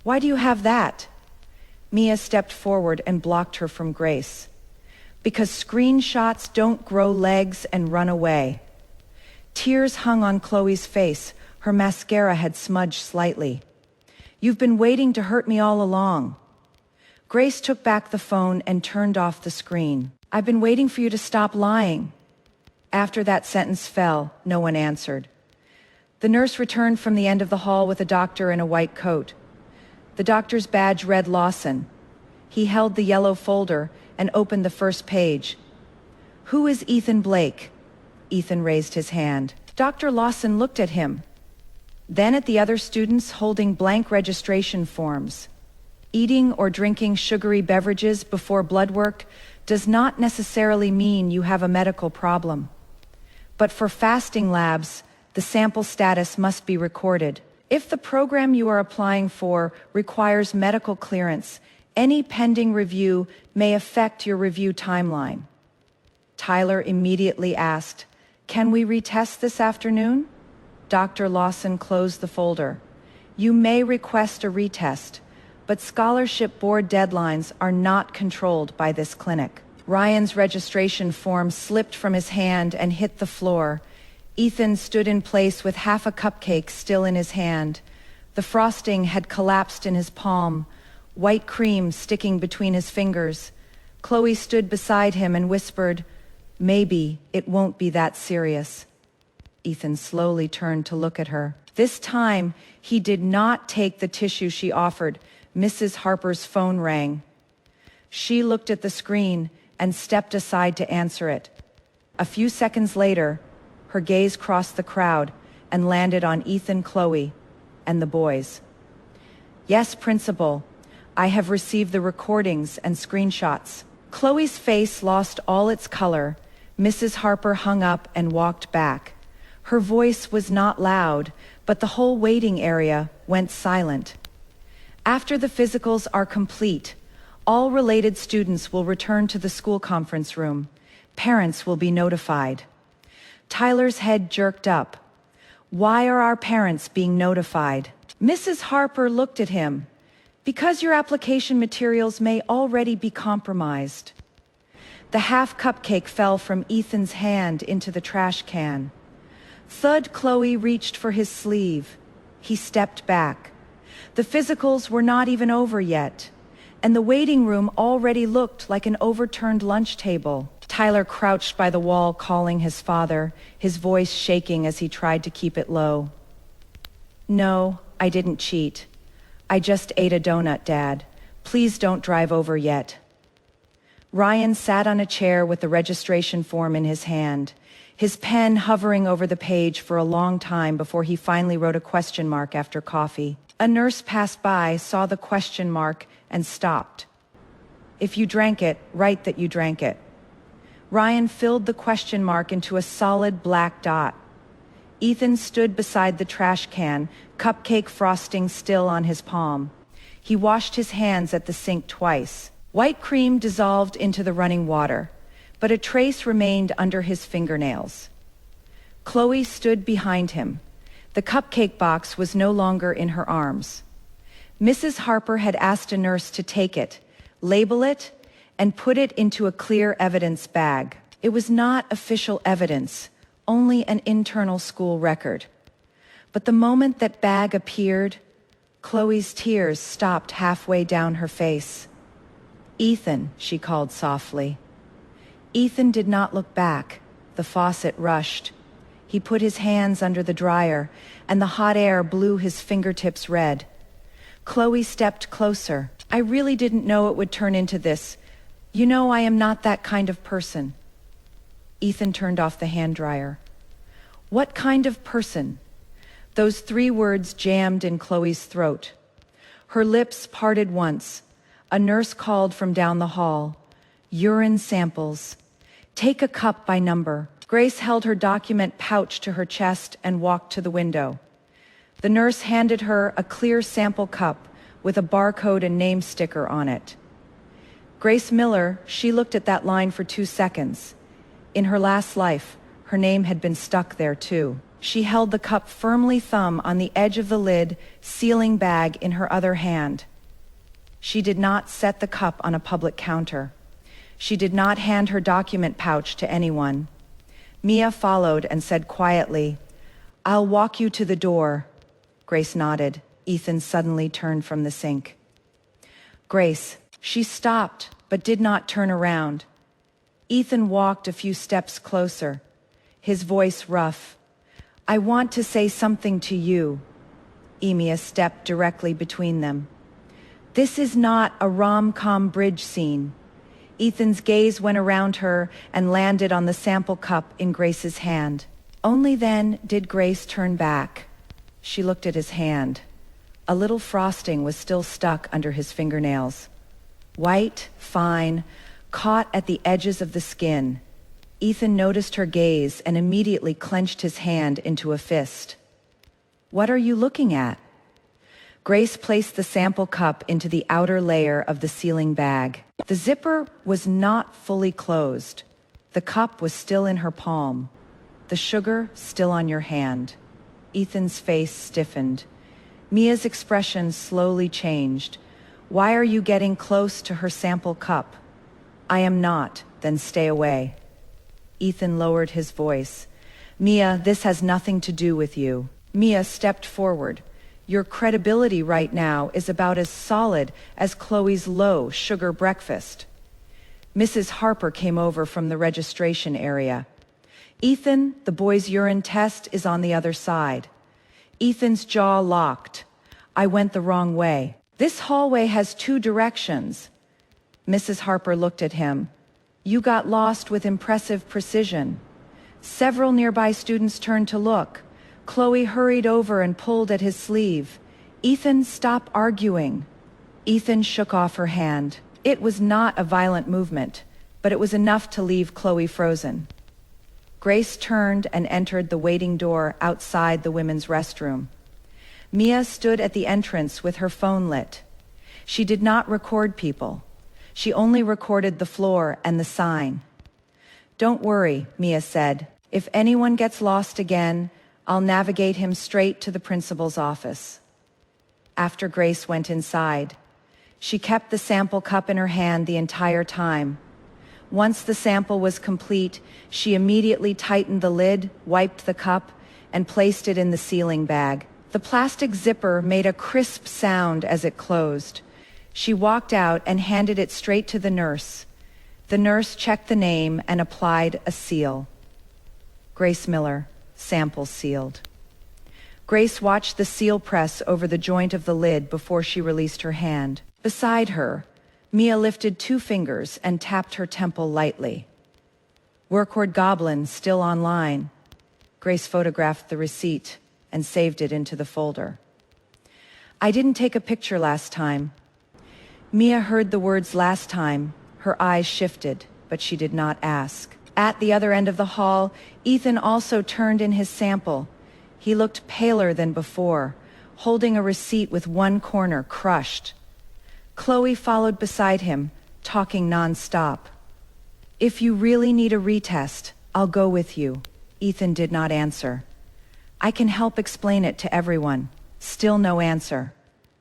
Why do you have that? Mia stepped forward and blocked her from Grace. Because screenshots don't grow legs and run away. Tears hung on Chloe's face. Her mascara had smudged slightly. You've been waiting to hurt me all along. Grace took back the phone and turned off the screen. I've been waiting for you to stop lying. After that sentence fell, no one answered. The nurse returned from the end of the hall with a doctor in a white coat. The doctor's badge read Lawson. He held the yellow folder and opened the first page. Who is Ethan Blake? Ethan raised his hand. Dr. Lawson looked at him, then at the other students holding blank registration forms. Eating or drinking sugary beverages before blood work does not necessarily mean you have a medical problem. But for fasting labs, the sample status must be recorded. If the program you are applying for requires medical clearance, any pending review may affect your review timeline. Tyler immediately asked, Can we retest this afternoon? Dr. Lawson closed the folder. You may request a retest, but scholarship board deadlines are not controlled by this clinic. Ryan's registration form slipped from his hand and hit the floor. Ethan stood in place with half a cupcake still in his hand. The frosting had collapsed in his palm, white cream sticking between his fingers. Chloe stood beside him and whispered, Maybe it won't be that serious. Ethan slowly turned to look at her. This time, he did not take the tissue she offered. Mrs. Harper's phone rang. She looked at the screen and stepped aside to answer it. A few seconds later, her gaze crossed the crowd and landed on Ethan, Chloe, and the boys. Yes, Principal, I have received the recordings and screenshots. Chloe's face lost all its color. Mrs. Harper hung up and walked back. Her voice was not loud, but the whole waiting area went silent. After the physicals are complete, all related students will return to the school conference room. Parents will be notified. Tyler's head jerked up. Why are our parents being notified? Mrs. Harper looked at him. Because your application materials may already be compromised. The half cupcake fell from Ethan's hand into the trash can. Thud. Chloe reached for his sleeve. He stepped back. The physicals were not even over yet, and the waiting room already looked like an overturned lunch table. Tyler crouched by the wall calling his father, his voice shaking as he tried to keep it low. No, I didn't cheat. I just ate a donut, Dad. Please don't drive over yet. Ryan sat on a chair with the registration form in his hand, his pen hovering over the page for a long time before he finally wrote a question mark after coffee. A nurse passed by, saw the question mark, and stopped. If you drank it, write that you drank it. Ryan filled the question mark into a solid black dot. Ethan stood beside the trash can, cupcake frosting still on his palm. He washed his hands at the sink twice. White cream dissolved into the running water. but a trace remained under his fingernails. Chloe stood behind him. The cupcake box was no longer in her arms. Mrs. Harper had asked a nurse to take it, label it, and put it into a clear evidence bag. It was not official evidence, only an internal school record. But the moment that bag appeared, Chloe's tears stopped halfway down her face. "Ethan," she called softly. Ethan did not look back. The faucet rushed. He put his hands under the dryer, and the hot air blew his fingertips red. Chloe stepped closer. "I really didn't know it would turn into this. You know, I am not that kind of person." Ethan turned off the hand dryer. "What kind of person?" Those 3 words jammed in Chloe's throat. Her lips parted once. A nurse called from down the hall. "Urine samples. Take a cup by number." Grace held her document pouch to her chest and walked to the window. The nurse handed her a clear sample cup with a barcode and name sticker on it. Grace Miller, she looked at that line for 2 seconds. In her last life, her name had been stuck there too. She held the cup firmly, thumb on the edge of the lid, sealing bag in her other hand. She did not set the cup on a public counter. She did not hand her document pouch to anyone. Mia followed and said quietly, "I'll walk you to the door." Grace nodded. Ethan suddenly turned from the sink. "Grace." She stopped, but did not turn around. Ethan walked a few steps closer, his voice rough. "I want to say something to you." Mia stepped directly between them. "This is not a rom-com bridge scene." Ethan's gaze went around her and landed on the sample cup in Grace's hand. Only then did Grace turn back. She looked at his hand. A little frosting was still stuck under his fingernails. White, fine, caught at the edges of the skin. Ethan noticed her gaze and immediately clenched his hand into a fist. "What are you looking at?" Grace placed the sample cup into the outer layer of the sealing bag. The zipper was not fully closed. The cup was still in her palm. The sugar still on your hand. Ethan's face stiffened. Mia's expression slowly changed. "Why are you getting close to her sample cup?" "I am not, then stay away." Ethan lowered his voice. "Mia, this has nothing to do with you." Mia stepped forward. "Your credibility right now is about as solid as Chloe's low sugar breakfast." Mrs. Harper came over from the registration area. "Ethan, the boy's urine test is on the other side." Ethan's jaw locked. "I went the wrong way. This hallway has 2 directions." Mrs. Harper looked at him. "You got lost with impressive precision." Several nearby students turned to look. Chloe hurried over and pulled at his sleeve. "Ethan, stop arguing." Ethan shook off her hand. It was not a violent movement, but it was enough to leave Chloe frozen. Grace turned and entered the waiting door outside the women's restroom. Mia stood at the entrance with her phone lit. She did not record people. She only recorded the floor and the sign. "Don't worry," Mia said. "If anyone gets lost again, I'll navigate him straight to the principal's office." After Grace went inside, she kept the sample cup in her hand the entire time. Once the sample was complete, she immediately tightened the lid, wiped the cup, and placed it in the sealing bag. The plastic zipper made a crisp sound as it closed. She walked out and handed it straight to the nurse. The nurse checked the name and applied a seal. Grace Miller, sample sealed. Grace watched the seal press over the joint of the lid before she released her hand. Beside her, Mia lifted 2 fingers and tapped her temple lightly. Workhorse Goblin still online. Grace photographed the receipt and saved it into the folder. "I didn't take a picture last time." Mia heard the words "last time." Her eyes shifted, but she did not ask. At the other end of the hall, Ethan also turned in his sample. He looked paler than before, holding a receipt with one corner crushed. Chloe followed beside him, talking non-stop. If you really need a retest, I'll go with you. Ethan did not answer. I can help explain it to everyone. Still no answer.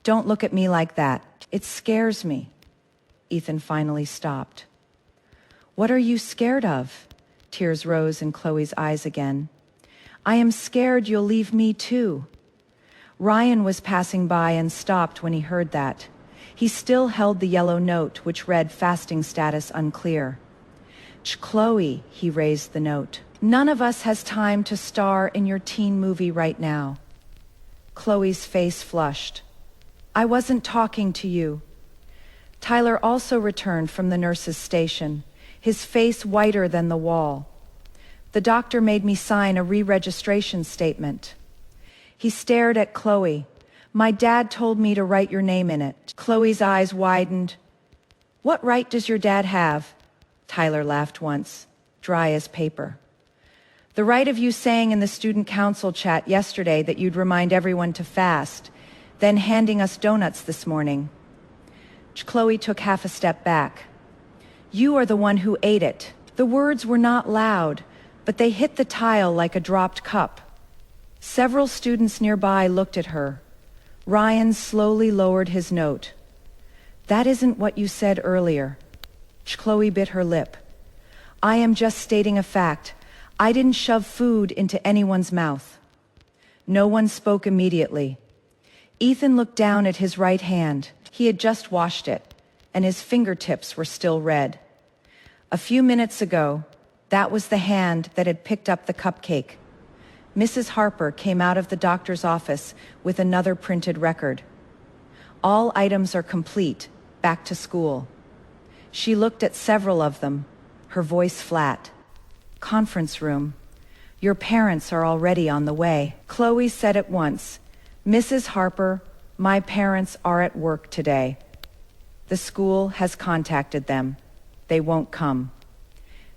Don't look at me like that. It scares me. Ethan finally stopped. What are you scared of? Tears rose in Chloe's eyes again. I am scared you'll leave me too. Ryan was passing by and stopped when he heard that. He still held the yellow note, which read fasting status unclear. Chloe, he raised the note. None of us has time to star in your teen movie right now. Chloe's face flushed. I wasn't talking to you. Tyler also returned from the nurse's station, his face whiter than the wall. The doctor made me sign a re-registration statement. He stared at Chloe. My dad told me to write your name in it. Chloe's eyes widened. What right does your dad have? Tyler laughed once, dry as paper. The right of you saying in the student council chat yesterday that you'd remind everyone to fast, then handing us donuts this morning. Chloe took half a step back. You are the one who ate it. The words were not loud, but they hit the tile like a dropped cup. Several students nearby looked at her. Ryan slowly lowered his note. That isn't what you said earlier. Chloe bit her lip. I am just stating a fact. I didn't shove food into anyone's mouth. No one spoke immediately. Ethan looked down at his right hand. He had just washed it, and his fingertips were still red. A few minutes ago, that was the hand that had picked up the cupcake. Mrs. Harper came out of the doctor's office with another printed record. All items are complete, back to school. She looked at several of them, her voice flat. Conference room. Your parents are already on the way. Chloe said at once, Mrs. Harper, my parents are at work today. The school has contacted them. They won't come.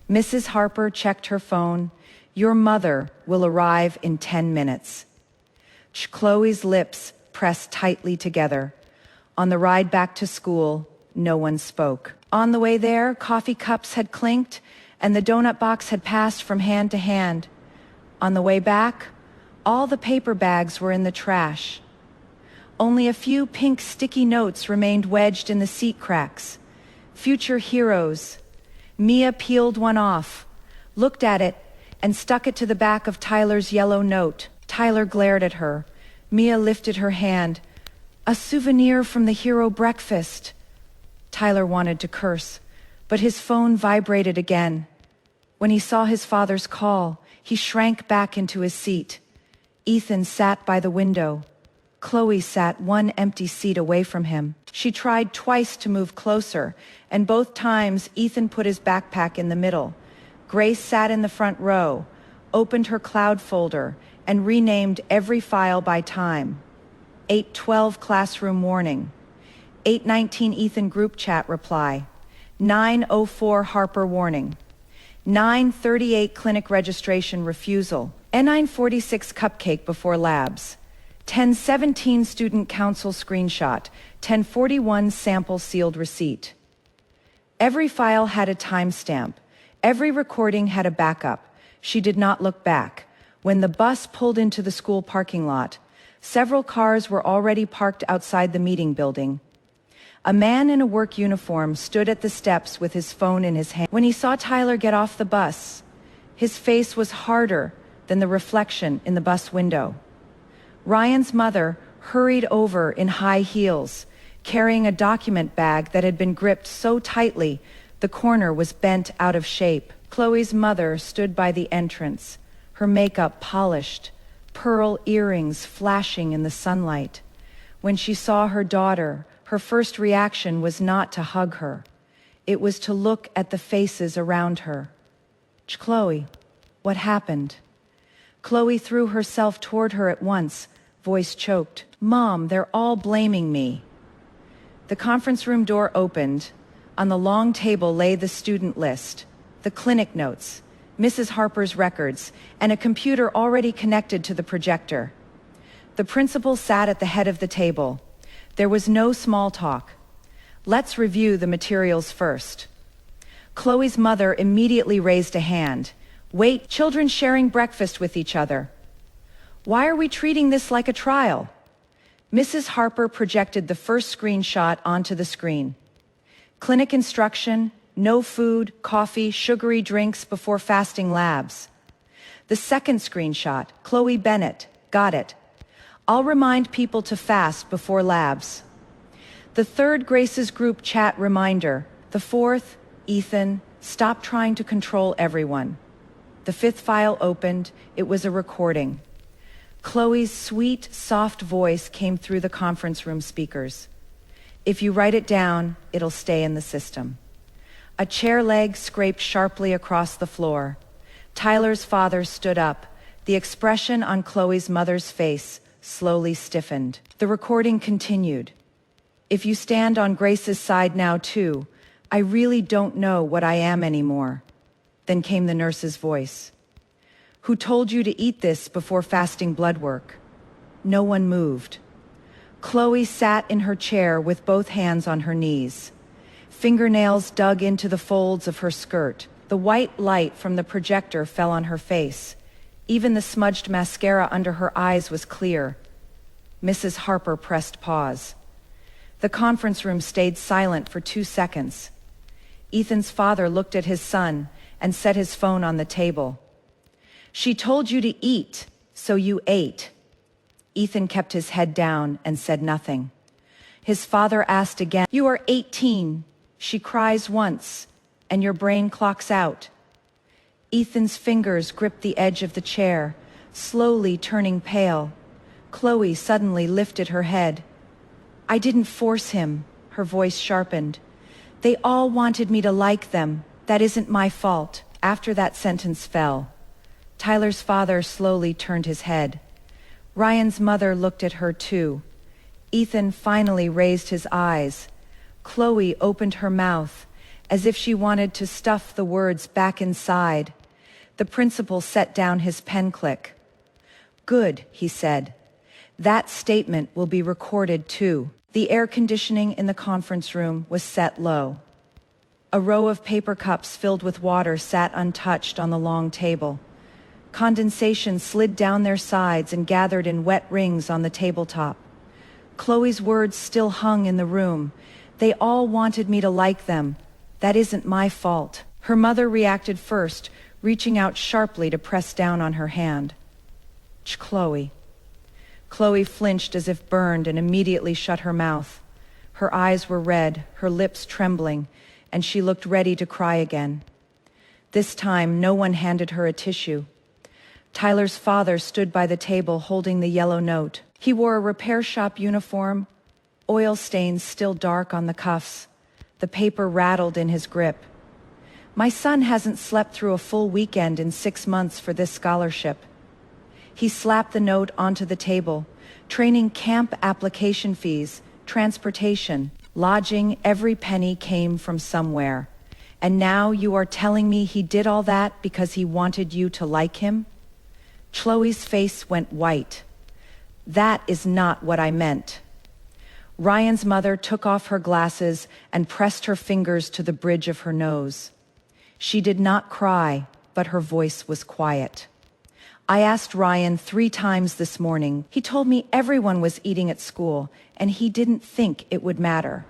Mrs. Harper checked her phone. Your mother will arrive in 10 minutes. Chloe's lips pressed tightly together. On the ride back to school, no one spoke. On the way there, coffee cups had clinked and the donut box had passed from hand to hand. On the way back, all the paper bags were in the trash. Only a few pink sticky notes remained wedged in the seat cracks. Future heroes. Mia peeled one off, looked at it, and stuck it to the back of Tyler's yellow note. Tyler glared at her. Mia lifted her hand. A souvenir from the hero breakfast. Tyler wanted to curse, but his phone vibrated again. When he saw his father's call, he shrank back into his seat. Ethan sat by the window. Chloe sat one empty seat away from him. She tried twice to move closer, and both times Ethan put his backpack in the middle. Grace sat in the front row, opened her cloud folder, and renamed every file by time. 8:12 classroom warning. 8:19 Ethan group chat reply. 9:04 Harper warning. 9:38 clinic registration refusal. N946 cupcake before labs. 10:17 student council screenshot. 10:41 sample sealed receipt. Every file had a timestamp. Every recording had a backup. She did not look back. When the bus pulled into the school parking lot, several cars were already parked outside the meeting building. A man in a work uniform stood at the steps with his phone in his hand. When he saw Tyler get off the bus, his face was harder than the reflection in the bus window. Ryan's mother hurried over in high heels, carrying a document bag that had been gripped so tightly the corner was bent out of shape. Chloe's mother stood by the entrance, her makeup polished, pearl earrings flashing in the sunlight. When she saw her daughter, her first reaction was not to hug her. It was to look at the faces around her. Chloe, what happened? Chloe threw herself toward her at once, voice choked. Mom, they're all blaming me. The conference room door opened. On the long table lay the student list, the clinic notes, Mrs. Harper's records, and a computer already connected to the projector. The principal sat at the head of the table. There was no small talk. Let's review the materials first. Chloe's mother immediately raised a hand. Wait, children sharing breakfast with each other. Why are we treating this like a trial? Mrs. Harper projected the first screenshot onto the screen. Clinic instruction, no food, coffee, sugary drinks before fasting labs. The second screenshot, Chloe Bennett, got it. I'll remind people to fast before labs. The third, Grace's group chat reminder. The fourth, Ethan, stop trying to control everyone. The fifth file opened. It was a recording. Chloe's sweet, soft voice came through the conference room speakers. If you write it down, it'll stay in the system. A chair leg scraped sharply across the floor. Tyler's father stood up. The expression on Chloe's mother's face slowly stiffened. The recording continued. If you stand on Grace's side now too, I really don't know what I am anymore. Then came the nurse's voice. Who told you to eat this before fasting blood work? No one moved. Chloe sat in her chair with both hands on her knees. Fingernails dug into the folds of her skirt. The white light from the projector fell on her face. Even the smudged mascara under her eyes was clear. Mrs. Harper pressed pause. The conference room stayed silent for 2 seconds. Ethan's father looked at his son and set his phone on the table. She told you to eat, so you ate. Ethan kept his head down and said nothing. His father asked again, You are 18. She cries once, and your brain clocks out. Ethan's fingers gripped the edge of the chair, slowly turning pale. Chloe suddenly lifted her head. I didn't force him, her voice sharpened. They all wanted me to like them. That isn't my fault. After that sentence fell, Tyler's father slowly turned his head. Ryan's mother looked at her too. Ethan finally raised his eyes. Chloe opened her mouth, as if she wanted to stuff the words back inside. The principal set down his pen click. Good, he said. That statement will be recorded too. The air conditioning in the conference room was set low. A row of paper cups filled with water sat untouched on the long table. Condensation slid down their sides and gathered in wet rings on the tabletop. Chloe's words still hung in the room. They all wanted me to like them. That isn't my fault. Her mother reacted first, reaching out sharply to press down on her hand. Chloe. Chloe flinched as if burned and immediately shut her mouth. Her eyes were red, her lips trembling, and she looked ready to cry again. This time, no one handed her a tissue. Tyler's father stood by the table holding the yellow note. He wore a repair shop uniform, oil stains still dark on the cuffs. The paper rattled in his grip. My son hasn't slept through a full weekend in 6 months for this scholarship. He slapped the note onto the table. Training camp application fees, transportation, lodging, every penny came from somewhere. And now you are telling me he did all that because he wanted you to like him? Chloe's face went white. That is not what I meant. Ryan's mother took off her glasses and pressed her fingers to the bridge of her nose. She did not cry, but her voice was quiet. I asked Ryan 3 times this morning. He told me everyone was eating at school, and he didn't think it would matter.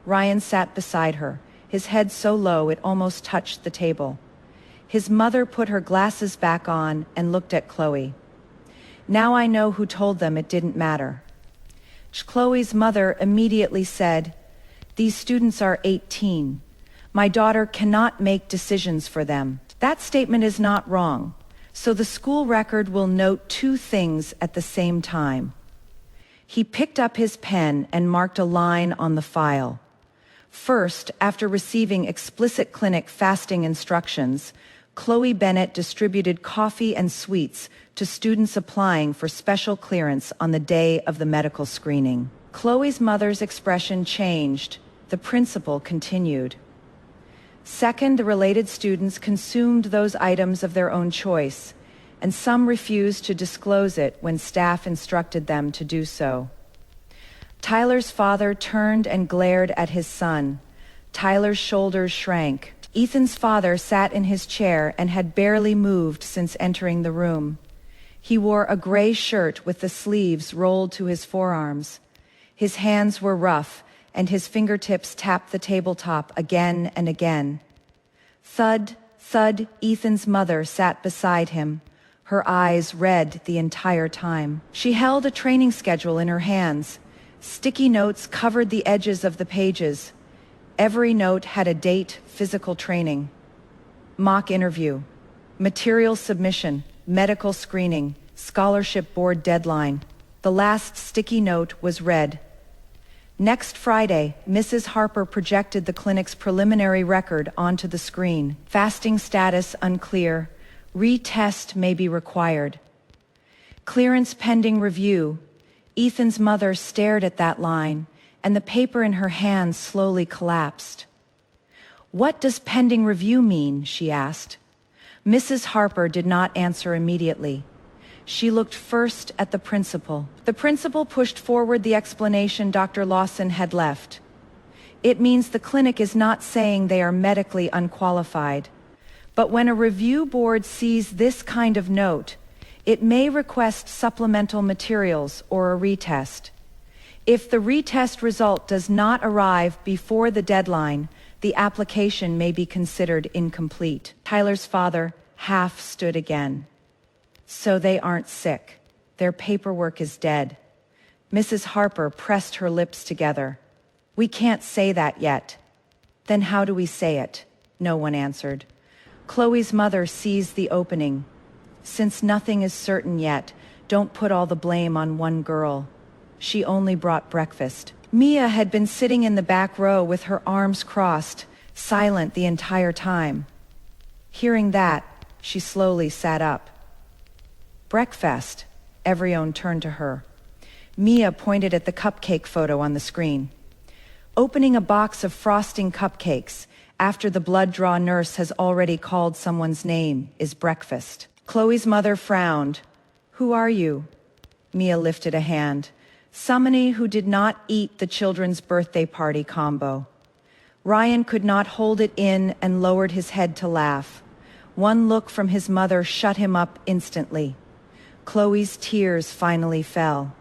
Ryan sat beside her, his head so low it almost touched the table. His mother put her glasses back on and looked at Chloe. Now I know who told them it didn't matter. Chloe's mother immediately said, These students are 18. My daughter cannot make decisions for them. That statement is not wrong. So the school record will note 2 things at the same time. He picked up his pen and marked a line on the file. First, after receiving explicit clinic fasting instructions, Chloe Bennett distributed coffee and sweets to students applying for special clearance on the day of the medical screening. Chloe's mother's expression changed. The principal continued. Second, the related students consumed those items of their own choice, and some refused to disclose it when staff instructed them to do so. Tyler's father turned and glared at his son. Tyler's shoulders shrank. Ethan's father sat in his chair and had barely moved since entering the room. He wore a gray shirt with the sleeves rolled to his forearms. His hands were rough, and his fingertips tapped the tabletop again and again. Thud, thud, Ethan's mother sat beside him, her eyes red the entire time. She held a training schedule in her hands. Sticky notes covered the edges of the pages. Every note had a date, physical training, mock interview, material submission, medical screening, scholarship board deadline. The last sticky note was red. Next Friday, Mrs. Harper projected the clinic's preliminary record onto the screen. Fasting status unclear. Retest may be required. Clearance pending review. Ethan's mother stared at that line, and the paper in her hand slowly collapsed. "What does pending review mean?" she asked. Mrs. Harper did not answer immediately. She looked first at the principal. The principal pushed forward the explanation Dr. Lawson had left. "It means the clinic is not saying they are medically unqualified. But when a review board sees this kind of note, it may request supplemental materials or a retest. If the retest result does not arrive before the deadline, the application may be considered incomplete." Tyler's father half stood again. "So they aren't sick. Their paperwork is dead." Mrs. Harper pressed her lips together. "We can't say that yet." "Then how do we say it?" No one answered. Chloe's mother seized the opening. "Since nothing is certain yet, don't put all the blame on one girl. She only brought breakfast." Mia had been sitting in the back row with her arms crossed, silent the entire time. Hearing that, she slowly sat up. "Breakfast?" Everyone turned to her. Mia pointed at the cupcake photo on the screen. "Opening a box of frosting cupcakes after the blood draw nurse has already called someone's name is breakfast." Chloe's mother frowned. "Who are you?" Mia lifted a hand. "Somebody who did not eat the children's birthday party combo." Ryan could not hold it in and lowered his head to laugh. One look from his mother shut him up instantly. Chloe's tears finally fell.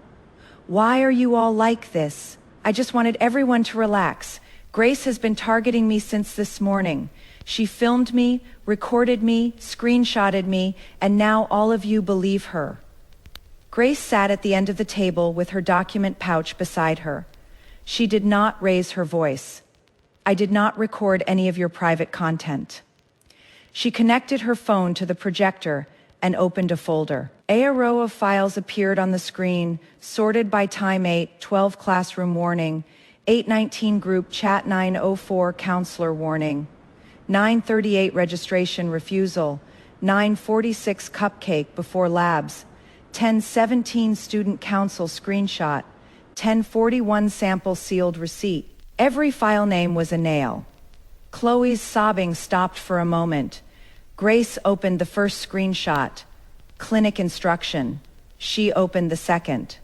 "Why are you all like this? I just wanted everyone to relax. Grace has been targeting me since this morning. She filmed me, recorded me, screenshotted me, and now all of you believe her." Grace sat at the end of the table with her document pouch beside her. She did not raise her voice. "I did not record any of your private content." She connected her phone to the projector and opened a folder. A row of files appeared on the screen, sorted by time 8:12 classroom warning, 8:19 group chat, 9:04 counselor warning, 9:38 registration refusal, 9:46 cupcake before labs, 10:17 student council screenshot, 10:41 sample sealed receipt. Every file name was a nail. Chloe's sobbing stopped for a moment. Grace opened the first screenshot. Clinic instruction. She opened the second.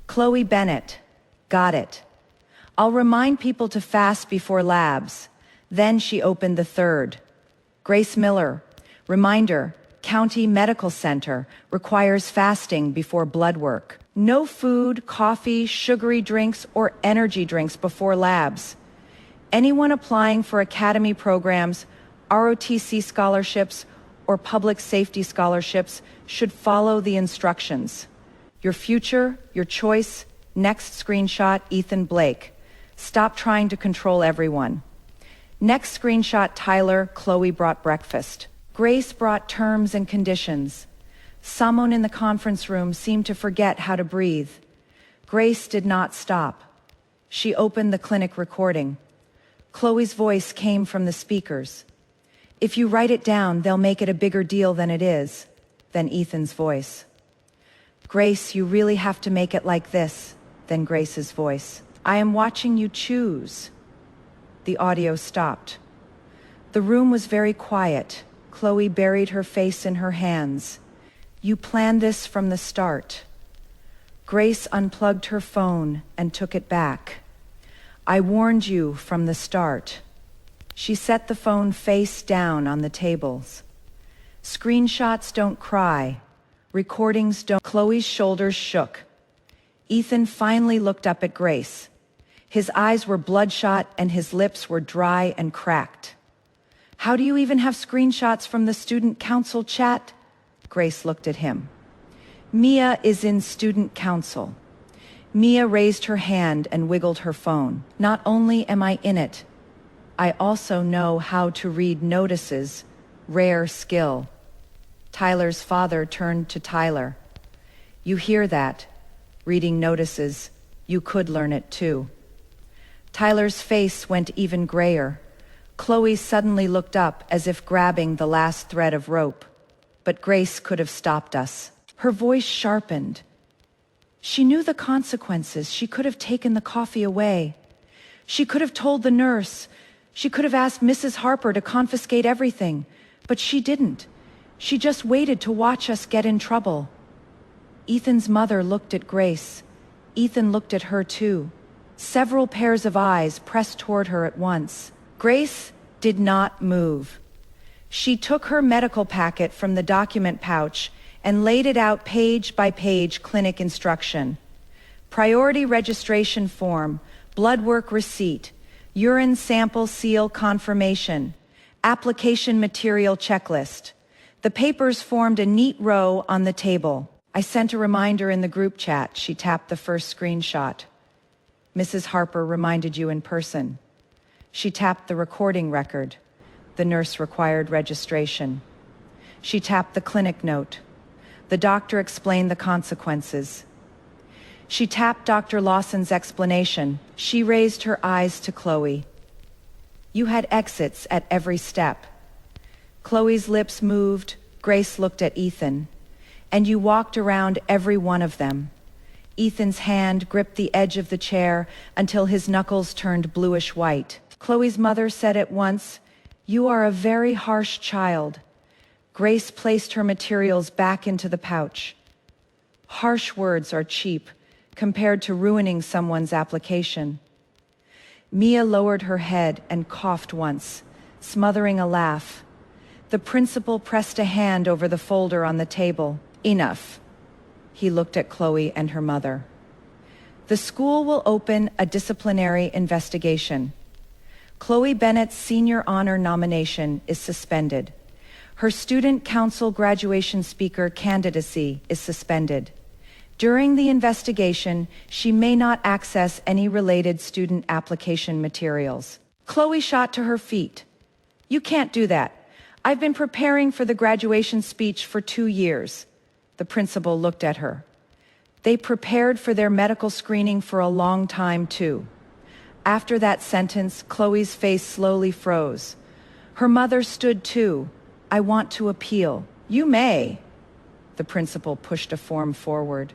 Chloe Bennett. Got it. "I'll remind people to fast before labs." Then she opened the third. Grace Miller. Reminder. County Medical Center requires fasting before blood work. No food, coffee, sugary drinks, or energy drinks before labs. Anyone applying for academy programs, ROTC scholarships, or public safety scholarships should follow the instructions. Your future, your choice. Next screenshot, Ethan Blake. Stop trying to control everyone. Next screenshot, Tyler. Chloe brought breakfast. Grace brought terms and conditions. Someone in the conference room seemed to forget how to breathe. Grace did not stop. She opened the clinic recording. Chloe's voice came from the speakers. "If you write it down, they'll make it a bigger deal than it is." Then Ethan's voice. "Grace, you really have to make it like this." Then Grace's voice. "I am watching you choose." The audio stopped. The room was very quiet. Chloe buried her face in her hands. "You planned this from the start." Grace unplugged her phone and took it back. "I warned you from the start." She set the phone face down on the tables. Screenshots don't cry. Recordings don't. Chloe's shoulders shook. Ethan finally looked up at Grace. His eyes were bloodshot and his lips were dry and cracked. How do you even have screenshots from the student council chat? Grace looked at him. Mia is in student council. Mia raised her hand and wiggled her phone. Not only am I in it, I also know how to read notices. Rare skill. Tyler's father turned to Tyler. You hear that? Reading notices. You could learn it too. Tyler's face went even grayer. Chloe suddenly looked up as if grabbing the last thread of rope. But Grace could have stopped us. Her voice sharpened. She knew the consequences. She could have taken the coffee away. She could have told the nurse. She could have asked Mrs. Harper to confiscate everything. But she didn't. She just waited to watch us get in trouble. Ethan's mother looked at Grace. Ethan looked at her too. Several pairs of eyes pressed toward her at once. Grace did not move. She took her medical packet from the document pouch and laid it out page by page. Clinic instruction. Priority registration form, blood work receipt, urine sample seal confirmation, application material checklist. The papers formed a neat row on the table. I sent a reminder in the group chat. She tapped the first screenshot. Mrs. Harper reminded you in person. She tapped the recording record. The nurse required registration. She tapped the clinic note. The doctor explained the consequences. She tapped Dr. Lawson's explanation. She raised her eyes to Chloe. You had exits at every step. Chloe's lips moved. Grace looked at Ethan. And you walked around every one of them. Ethan's hand gripped the edge of the chair until his knuckles turned bluish white. Chloe's mother said at once, "You are a very harsh child." Grace placed her materials back into the pouch. Harsh words are cheap compared to ruining someone's application. Mia lowered her head and coughed once, smothering a laugh. The principal pressed a hand over the folder on the table. Enough. He looked at Chloe and her mother. The school will open a disciplinary investigation. Chloe Bennett's senior honor nomination is suspended. Her student council graduation speaker candidacy is suspended. During the investigation, she may not access any related student application materials. Chloe shot to her feet. You can't do that. I've been preparing for the graduation speech for 2 years. The principal looked at her. They prepared for their medical screening for a long time, too. After that sentence, Chloe's face slowly froze. Her mother stood too. I want to appeal. You may. The principal pushed a form forward.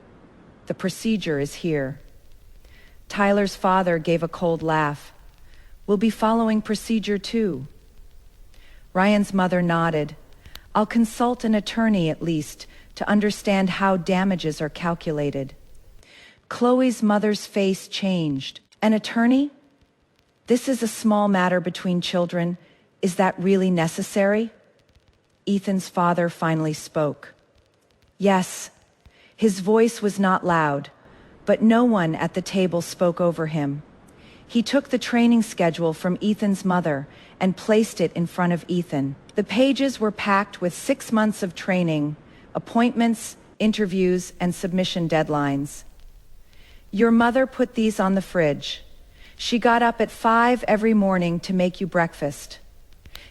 The procedure is here. Tyler's father gave a cold laugh. We'll be following procedure too. Ryan's mother nodded. I'll consult an attorney at least to understand how damages are calculated. Chloe's mother's face changed. An attorney? This is a small matter between children. Is that really necessary? Ethan's father finally spoke. Yes. His voice was not loud, but no one at the table spoke over him. He took the training schedule from Ethan's mother and placed it in front of Ethan. The pages were packed with 6 months of training, appointments, interviews, and submission deadlines. Your mother put these on the fridge. She got up at 5 every morning to make you breakfast.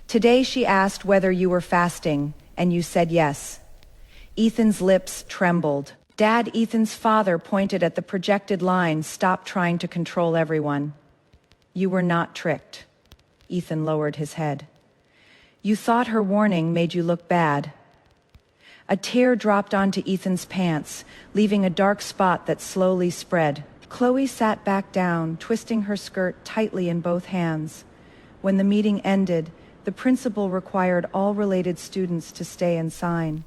Today she asked whether you were fasting, and you said yes. Ethan's lips trembled. Dad, Ethan's father, pointed at the projected line. Stop trying to control everyone. You were not tricked. Ethan lowered his head. You thought her warning made you look bad. A tear dropped onto Ethan's pants, leaving a dark spot that slowly spread. Chloe sat back down, twisting her skirt tightly in both hands. When the meeting ended, the principal required all related students to stay and sign.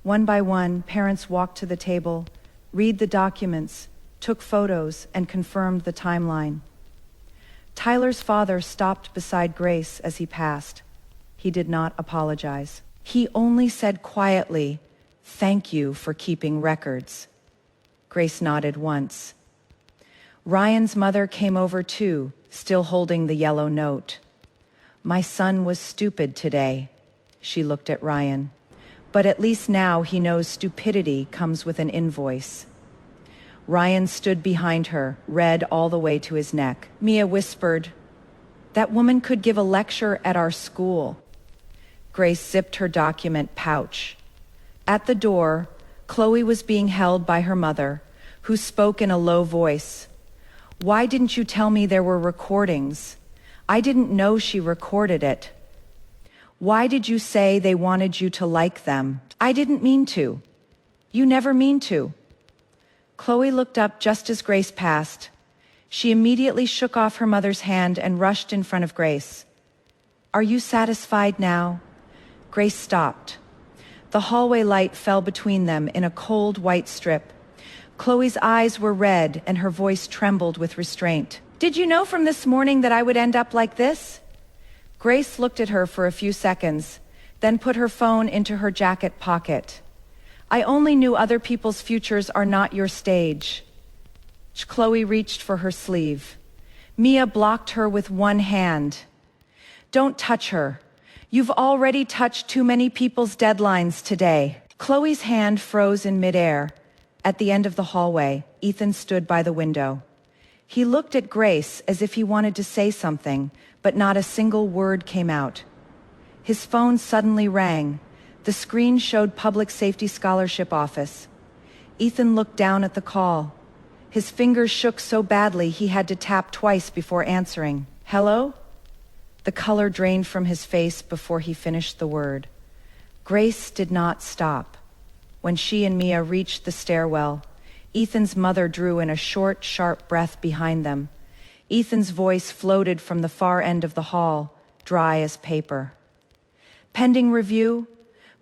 One by one, parents walked to the table, read the documents, took photos, and confirmed the timeline. Tyler's father stopped beside Grace as he passed. He did not apologize. He only said quietly, "Thank you for keeping records." Grace nodded once. Ryan's mother came over too, still holding the yellow note. "My son was stupid today." She looked at Ryan. "But at least now he knows stupidity comes with an invoice." Ryan stood behind her, red all the way to his neck. Mia whispered, "That woman could give a lecture at our school." Grace zipped her document pouch. At the door, Chloe was being held by her mother, who spoke in a low voice. "Why didn't you tell me there were recordings? I didn't know she recorded it. Why did you say they wanted you to like them? I didn't mean to. You never mean to." Chloe looked up just as Grace passed. She immediately shook off her mother's hand and rushed in front of Grace. "Are you satisfied now?" Grace stopped. The hallway light fell between them in a cold white strip. Chloe's eyes were red and her voice trembled with restraint. "Did you know from this morning that I would end up like this?" Grace looked at her for a few seconds, then put her phone into her jacket pocket. "I only knew other people's futures are not your stage." Chloe reached for her sleeve. Mia blocked her with one hand. "Don't touch her. You've already touched too many people's deadlines today." Chloe's hand froze in midair. At the end of the hallway, Ethan stood by the window. He looked at Grace as if he wanted to say something, but not a single word came out. His phone suddenly rang. The screen showed Public Safety Scholarship Office. Ethan looked down at the call. His fingers shook so badly he had to tap twice before answering. "Hello?" The color drained from his face before he finished the word. Grace did not stop. When she and Mia reached the stairwell, Ethan's mother drew in a short, sharp breath behind them. Ethan's voice floated from the far end of the hall, dry as paper. "Pending review,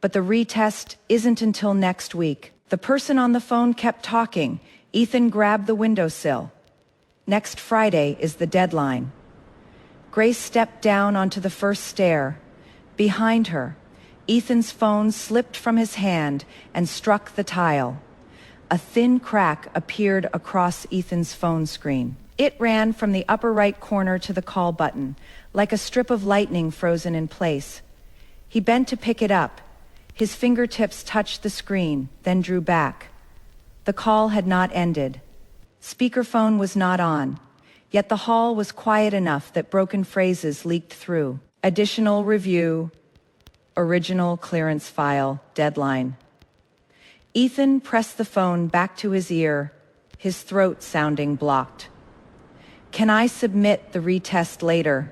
but the retest isn't until next week." The person on the phone kept talking. Ethan grabbed the windowsill. "Next Friday is the deadline." Grace stepped down onto the first stair. Behind her, Ethan's phone slipped from his hand and struck the tile. A thin crack appeared across Ethan's phone screen. It ran from the upper right corner to the call button, like a strip of lightning frozen in place. He bent to pick it up. His fingertips touched the screen, then drew back. The call had not ended. Speakerphone was not on. Yet the hall was quiet enough that broken phrases leaked through. "Additional review. Original clearance file. Deadline." Ethan pressed the phone back to his ear, his throat sounding blocked. "Can I submit the retest later?"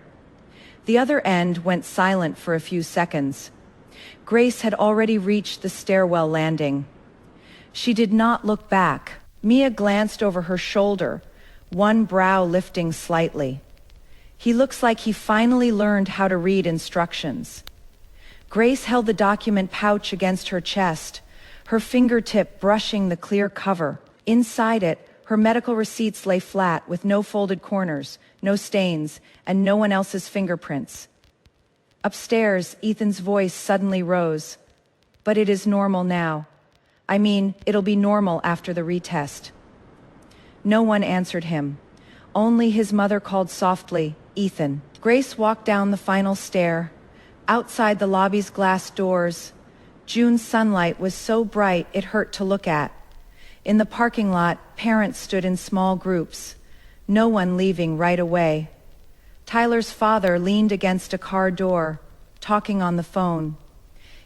The other end went silent for a few seconds. Grace had already reached the stairwell landing. She did not look back. Mia glanced over her shoulder, one brow lifting slightly. "He looks like he finally learned how to read instructions." Grace held the document pouch against her chest, her fingertip brushing the clear cover. Inside it, her medical receipts lay flat with no folded corners, no stains, and no one else's fingerprints. Upstairs, Ethan's voice suddenly rose. "But it is normal now. I mean, it'll be normal after the retest." No one answered him. Only his mother called softly, "Ethan." Grace walked down the final stair. Outside the lobby's glass doors, June's sunlight was so bright it hurt to look at. In the parking lot, parents stood in small groups, no one leaving right away. Tyler's father leaned against a car door, talking on the phone,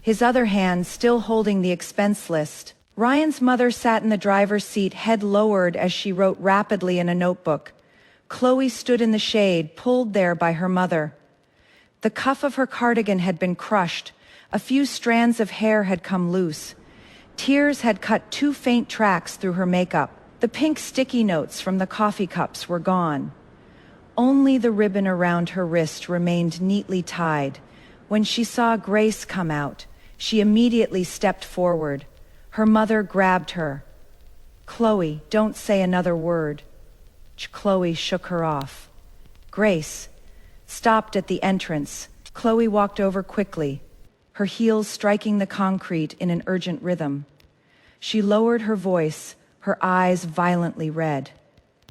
his other hand still holding the expense list. Ryan's mother sat in the driver's seat, head lowered as she wrote rapidly in a notebook. Chloe stood in the shade, pulled there by her mother. The cuff of her cardigan had been crushed. A few strands of hair had come loose. Tears had cut 2 faint tracks through her makeup. The pink sticky notes from the coffee cups were gone. Only the ribbon around her wrist remained neatly tied. When she saw Grace come out, she immediately stepped forward. Her mother grabbed her. "Chloe, don't say another word." Chloe shook her off. Grace stopped at the entrance. Chloe walked over quickly, her heels striking the concrete in an urgent rhythm. She lowered her voice, her eyes violently red.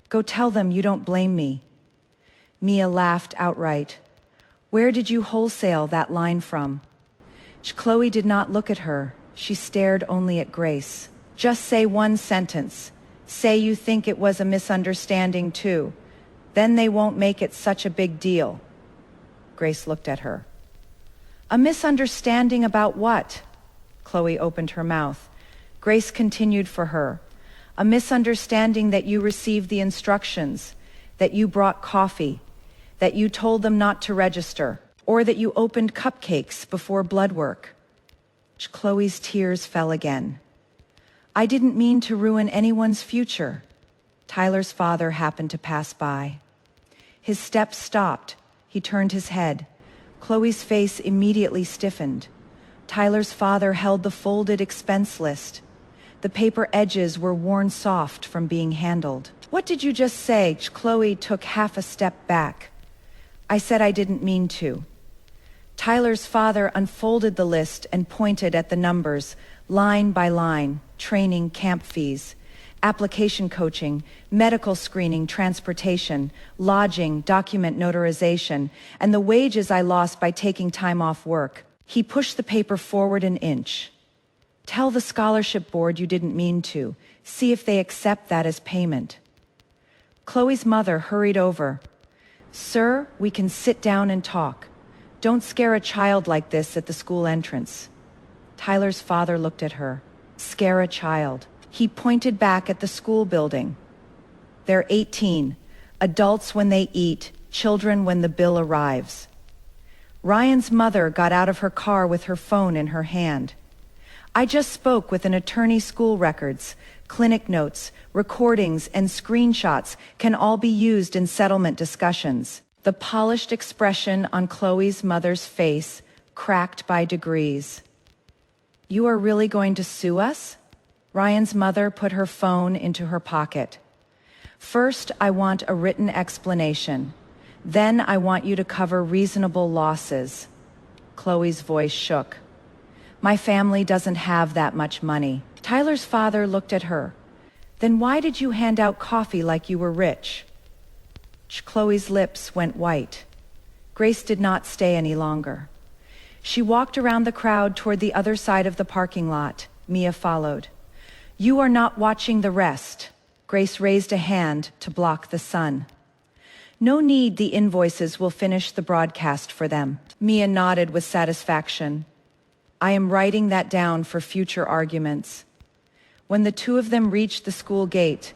"Go tell them you don't blame me." Mia laughed outright. "Where did you wholesale that line from?" Chloe did not look at her. She stared only at Grace. "Just say one sentence. Say you think it was a misunderstanding too. Then they won't make it such a big deal." Grace looked at her. "A misunderstanding about what?" Chloe opened her mouth. Grace continued for her. "A misunderstanding that you received the instructions, that you brought coffee, that you told them not to register, or that you opened cupcakes before blood work." Chloe's tears fell again. "I didn't mean to ruin anyone's future." Tyler's father happened to pass by. His steps stopped. He turned his head. Chloe's face immediately stiffened. Tyler's father held the folded expense list. The paper edges were worn soft from being handled. "What did you just say?" Chloe took half a step back. "I said I didn't mean to." Tyler's father unfolded the list and pointed at the numbers, line by line: training, camp fees, application coaching, medical screening, transportation, lodging, document notarization, and the wages I lost by taking time off work. He pushed the paper forward an inch. "Tell the scholarship board you didn't mean to. See if they accept that as payment." Chloe's mother hurried over. "Sir, we can sit down and talk. Don't scare a child like this at the school entrance." Tyler's father looked at her. "Scare a child." He pointed back at the school building. "They're 18, adults when they eat, children when the bill arrives." Ryan's mother got out of her car with her phone in her hand. "I just spoke with an attorney. School records, clinic notes, recordings, and screenshots can all be used in settlement discussions." The polished expression on Chloe's mother's face cracked by degrees. "You are really going to sue us?" Ryan's mother put her phone into her pocket. "First, I want a written explanation. Then I want you to cover reasonable losses." Chloe's voice shook. "My family doesn't have that much money." Tyler's father looked at her. "Then why did you hand out coffee like you were rich?" Chloe's lips went white. Grace did not stay any longer. She walked around the crowd toward the other side of the parking lot. Mia followed. "You are not watching the rest." Grace raised a hand to block the sun. "No need, the invoices will finish the broadcast for them." Mia nodded with satisfaction. "I am writing that down for future arguments." When the two of them reached the school gate,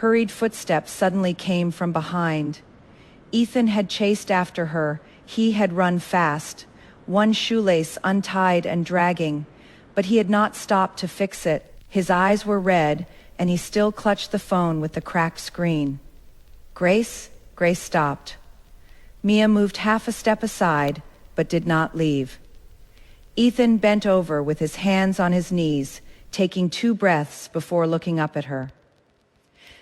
hurried footsteps suddenly came from behind. Ethan had chased after her. He had run fast, one shoelace untied and dragging, but he had not stopped to fix it. His eyes were red, and he still clutched the phone with the cracked screen. "Grace?" Grace stopped. Mia moved half a step aside, but did not leave. Ethan bent over with his hands on his knees, taking 2 breaths before looking up at her.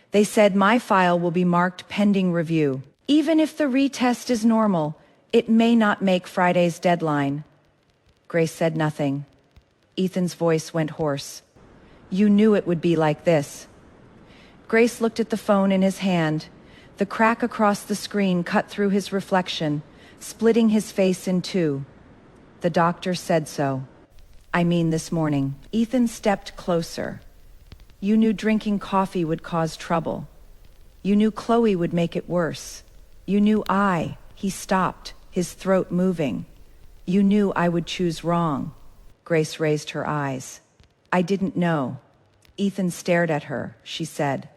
"They said my file will be marked pending review. Even if the retest is normal, it may not make Friday's deadline." Grace said nothing. Ethan's voice went hoarse. "You knew it would be like this." Grace looked at the phone in his hand. The crack across the screen cut through his reflection, splitting his face in two. "The doctor said so. I mean this morning." Ethan stepped closer. "You knew drinking coffee would cause trouble. You knew Chloe would make it worse. You knew He stopped, his throat moving. "You knew I would choose wrong." Grace raised her eyes. "I didn't know." Ethan stared at her. She said,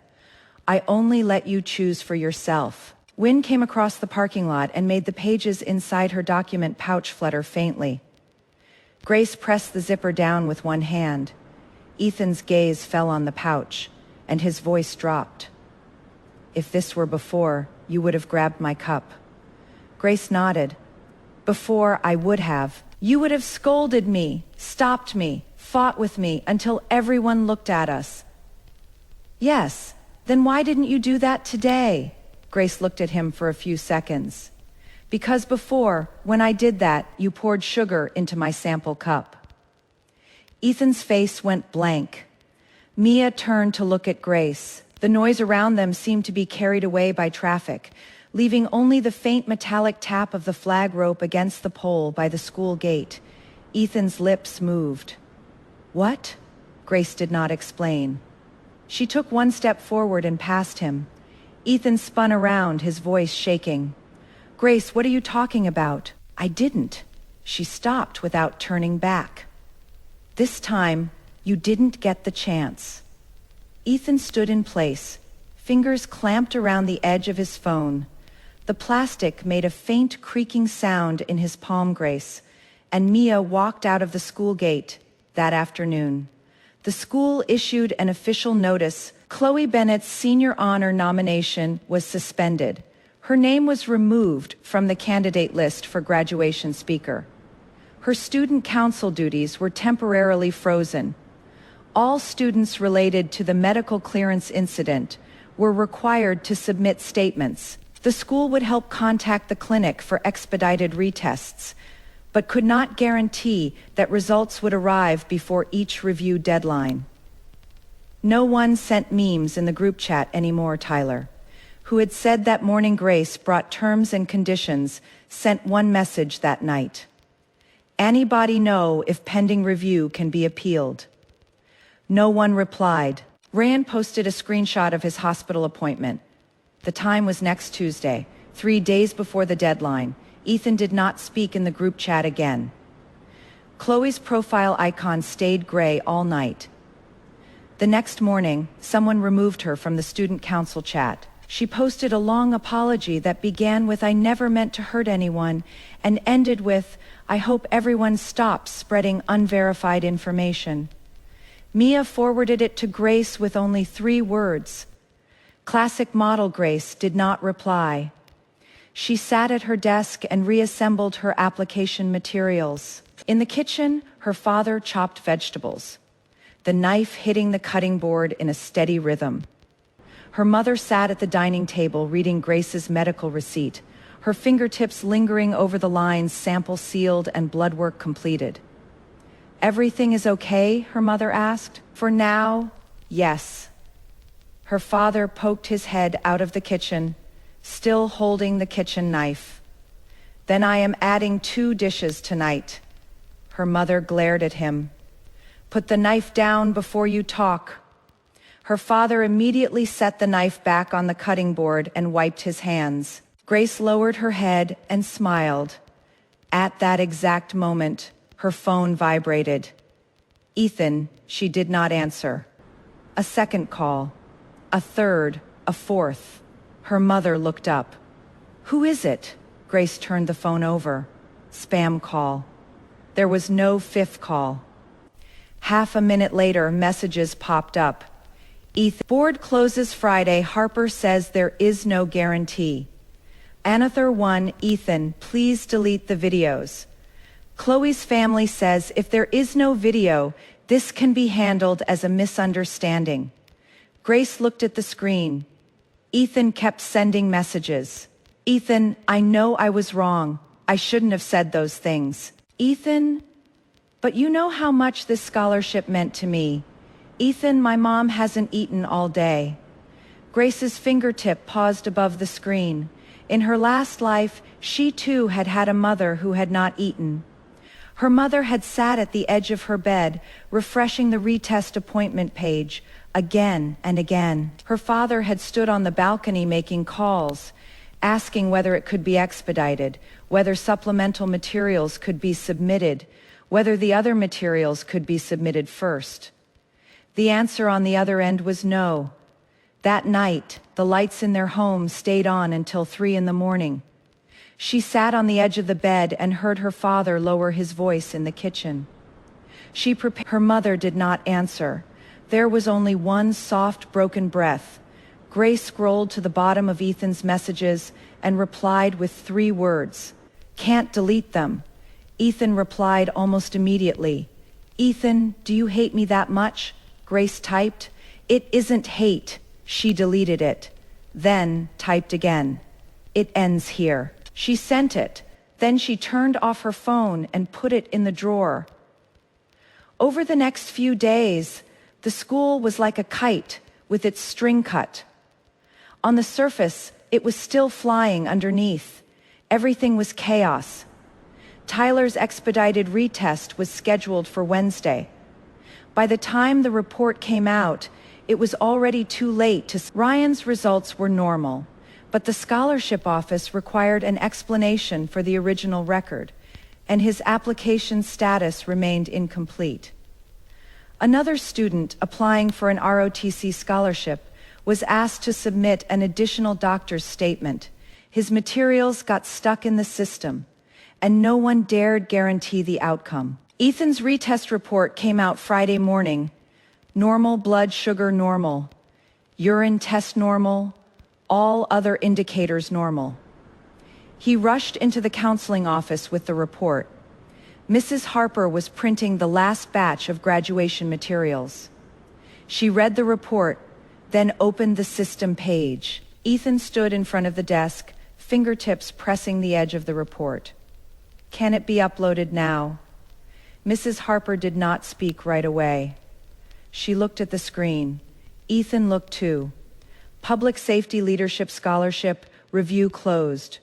"I only let you choose for yourself." Wind came across the parking lot and made the pages inside her document pouch flutter faintly. Grace pressed the zipper down with one hand. Ethan's gaze fell on the pouch, and his voice dropped. "If this were before, you would have grabbed my cup." Grace nodded. "Before, I would have. You would have scolded me, stopped me, fought with me until everyone looked at us." "Yes, then why didn't you do that today?" Grace looked at him for a few seconds. Because before, when I did that, you poured sugar into my sample cup. Ethan's face went blank. Mia turned to look at Grace. The noise around them seemed to be carried away by traffic, leaving only the faint metallic tap of the flag rope against the pole by the school gate. Ethan's lips moved. What? Grace did not explain. She took one step forward and passed him. Ethan spun around, his voice shaking. Grace, what are you talking about? I didn't. She stopped without turning back. This time, you didn't get the chance. Ethan stood in place, fingers clamped around the edge of his phone. The plastic made a faint creaking sound in his palm, Grace, and Mia walked out of the school gate that afternoon. The school issued an official notice. Chloe Bennett's senior honor nomination was suspended. Her name was removed from the candidate list for graduation speaker. Her student council duties were temporarily frozen. All students related to the medical clearance incident were required to submit statements. The school would help contact the clinic for expedited retests, but could not guarantee that results would arrive before each review deadline. No one sent memes in the group chat anymore. Tyler, who had said that morning Grace brought terms and conditions, sent one message that night. Anybody know if pending review can be appealed? No one replied. Ryan posted a screenshot of his hospital appointment. The time was next Tuesday, 3 days before the deadline. Ethan did not speak in the group chat again. Chloe's profile icon stayed gray all night. The next morning, someone removed her from the student council chat. She posted a long apology that began with "I never meant to hurt anyone" and ended with "I hope everyone stops spreading unverified information." Mia forwarded it to Grace with only 3 words. Classic model Grace did not reply. She sat at her desk and reassembled her application materials. In the kitchen, her father chopped vegetables, the knife hitting the cutting board in a steady rhythm. Her mother sat at the dining table reading Grace's medical receipt, her fingertips lingering over the lines "sample sealed and blood work completed." "Everything is okay?" her mother asked. "For now, yes." Her father poked his head out of the kitchen, still holding the kitchen knife. "Then I am adding 2 dishes tonight." Her mother glared at him. "Put the knife down before you talk." Her father immediately set the knife back on the cutting board and wiped his hands. Grace lowered her head and smiled. At that exact moment, her phone vibrated. Ethan, she did not answer. A second call. A third. A fourth. Her mother looked up. "Who is it?" Grace turned the phone over. Spam call. There was no 5th call. Half a minute later, messages popped up. Ethan, board closes Friday. Harper says there is no guarantee. Another one, Ethan, please delete the videos. Chloe's family says if there is no video, this can be handled as a misunderstanding. Grace looked at the screen. Ethan kept sending messages. "Ethan, I know I was wrong. I shouldn't have said those things. Ethan, but you know how much this scholarship meant to me. Ethan, my mom hasn't eaten all day." Grace's fingertip paused above the screen. In her last life, she too had had a mother who had not eaten. Her mother had sat at the edge of her bed, refreshing the retest appointment page again and again. Her father had stood on the balcony making calls, asking whether it could be expedited, whether supplemental materials could be submitted, whether the other materials could be submitted first. The answer on the other end was no. That night, the lights in their home stayed on until 3 a.m. She sat on the edge of the bed and heard her father lower his voice in the kitchen. Her mother did not answer. There was only one soft, broken breath. Grace scrolled to the bottom of Ethan's messages and replied with 3 words. "Can't delete them." Ethan replied almost immediately. "Ethan, do you hate me that much?" Grace typed. "It isn't hate." She deleted it. then typed again. It ends here. She sent it. Then she turned off her phone and put it in the drawer. Over the next few days, the school was like a kite with its string cut. On the surface, it was still flying underneath. Everything was chaos. Tyler's expedited retest was scheduled for Wednesday. By the time the report came out, it was already too late to... Ryan's results were normal, but the scholarship office required an explanation for the original record, and his application status remained incomplete. Another student applying for an ROTC scholarship was asked to submit an additional doctor's statement. His materials got stuck in the system, and no one dared guarantee the outcome. Ethan's retest report came out Friday morning. Normal blood sugar normal, urine test normal, all other indicators normal. He rushed into the counseling office with the report. Mrs. Harper was printing the last batch of graduation materials. She read the report, then opened the system page. Ethan stood in front of the desk, fingertips pressing the edge of the report. Can it be uploaded now? Mrs. Harper did not speak right away. She looked at the screen. Ethan looked too. Public Safety Leadership Scholarship, review closed.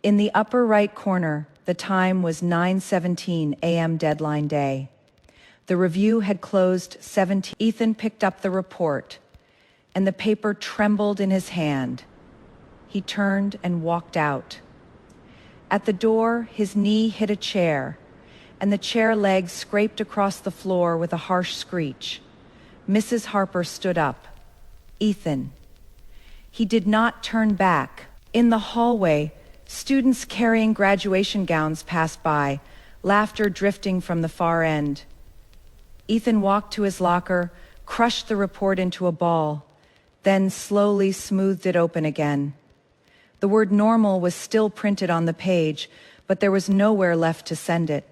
In the upper right corner, the time was 9:17 a.m. deadline day. The review had closed 17. Ethan picked up the report, and the paper trembled in his hand. He turned and walked out. At the door, his knee hit a chair, and the chair legs scraped across the floor with a harsh screech. Mrs. Harper stood up. Ethan. He did not turn back. In the hallway, students carrying graduation gowns passed by, laughter drifting from the far end. Ethan walked to his locker, crushed the report into a ball, then slowly smoothed it open again. The word normal was still printed on the page, but there was nowhere left to send it.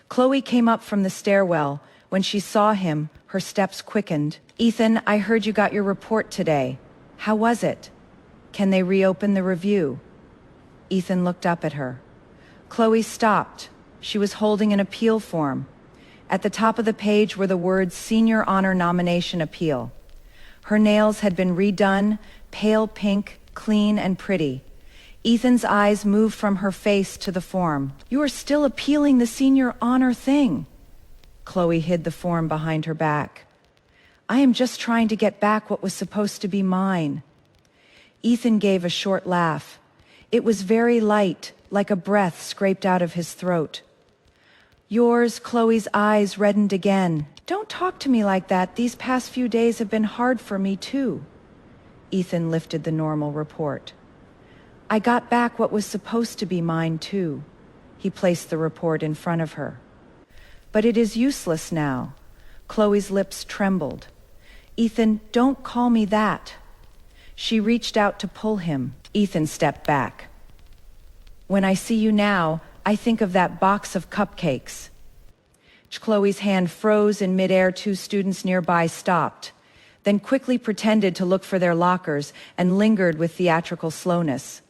Chloe came up from the stairwell. When she saw him, her steps quickened. Ethan, I heard you got your report today. How was it? Can they reopen the review? Ethan looked up at her. Chloe stopped. She was holding an appeal form. At the top of the page were the words Senior Honor Nomination Appeal. Her nails had been redone, pale pink, clean and pretty. Ethan's eyes moved from her face to the form. You are still appealing the senior honor thing. Chloe hid the form behind her back. I am just trying to get back what was supposed to be mine. Ethan gave a short laugh. It was very light, like a breath scraped out of his throat. Yours, Chloe's eyes reddened again. Don't talk to me like that. These past few days have been hard for me too. Ethan lifted the normal report. I got back what was supposed to be mine too. He placed the report in front of her. But it is useless now. Chloe's lips trembled. Ethan, don't call me that. She reached out to pull him. Ethan stepped back. When I see you now, I think of that box of cupcakes. Chloe's hand froze in midair. Two students nearby stopped, then quickly pretended to look for their lockers and lingered with theatrical slowness.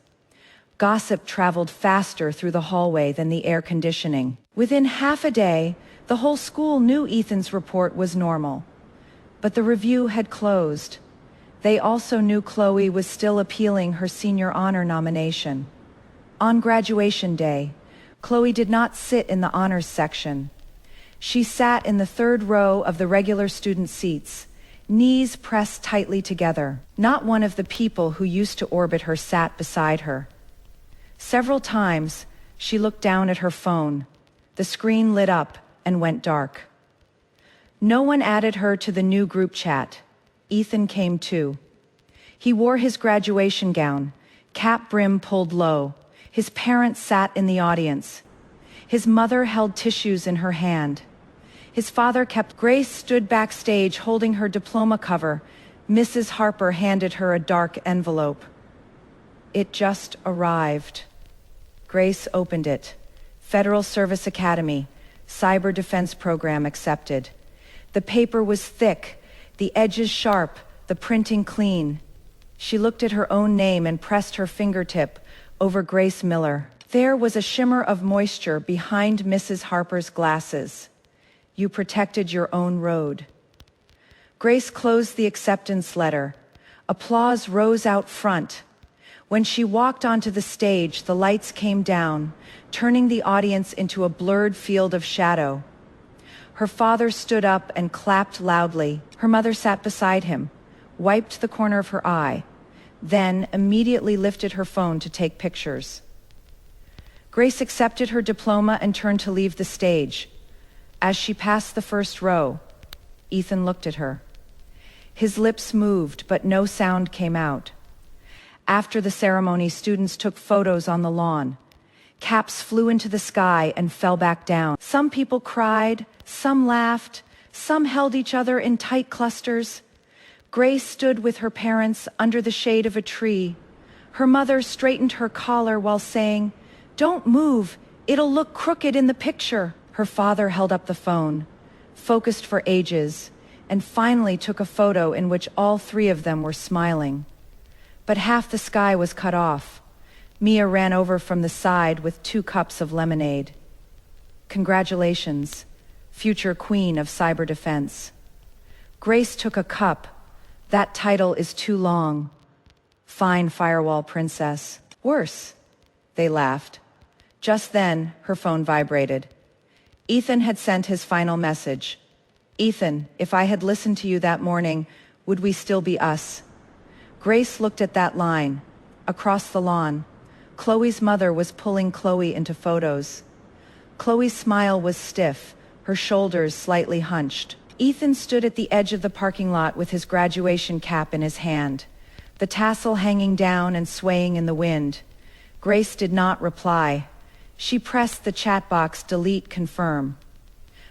Gossip traveled faster through the hallway than the air conditioning. Within half a day, the whole school knew Ethan's report was normal. But the review had closed. They also knew Chloe was still appealing her senior honor nomination. On graduation day, Chloe did not sit in the honors section. She sat in the third row of the regular student seats, knees pressed tightly together. Not one of the people who used to orbit her sat beside her. Several times, she looked down at her phone. The screen lit up and went dark. No one added her to the new group chat. Ethan came too. He wore his graduation gown, cap brim pulled low. His parents sat in the audience. His mother held tissues in her hand. His father kept... Grace stood backstage holding her diploma cover. Mrs. Harper handed her a dark envelope. It just arrived. Grace opened it. Federal Service Academy, Cyber Defense Program accepted. The paper was thick, the edges sharp, the printing clean. She looked at her own name and pressed her fingertip over Grace Miller. There was a shimmer of moisture behind Mrs. Harper's glasses. You protected your own road. Grace closed the acceptance letter. Applause rose out front. When she walked onto the stage, the lights came down, turning the audience into a blurred field of shadow. Her father stood up and clapped loudly. Her mother sat beside him, wiped the corner of her eye, then immediately lifted her phone to take pictures. Grace accepted her diploma and turned to leave the stage. As she passed the first row, Ethan looked at her. His lips moved, but no sound came out. After the ceremony, students took photos on the lawn. Caps flew into the sky and fell back down. Some people cried, some laughed, some held each other in tight clusters. Grace stood with her parents under the shade of a tree. Her mother straightened her collar while saying, "Don't move, it'll look crooked in the picture." Her father held up the phone, focused for ages, and finally took a photo in which all three of them were smiling. But half the sky was cut off. Mia ran over from the side with 2 cups of lemonade. Congratulations, future queen of cyber defense. Grace took a cup. That title is too long. Fine firewall princess. Worse. They laughed. Just then, her phone vibrated. Ethan had sent his final message. Ethan, if I had listened to you that morning, would we still be us? Grace looked at that line. Across the lawn, Chloe's mother was pulling Chloe into photos. Chloe's smile was stiff, her shoulders slightly hunched. Ethan stood at the edge of the parking lot with his graduation cap in his hand, the tassel hanging down and swaying in the wind. Grace did not reply. She pressed the chat box delete confirm.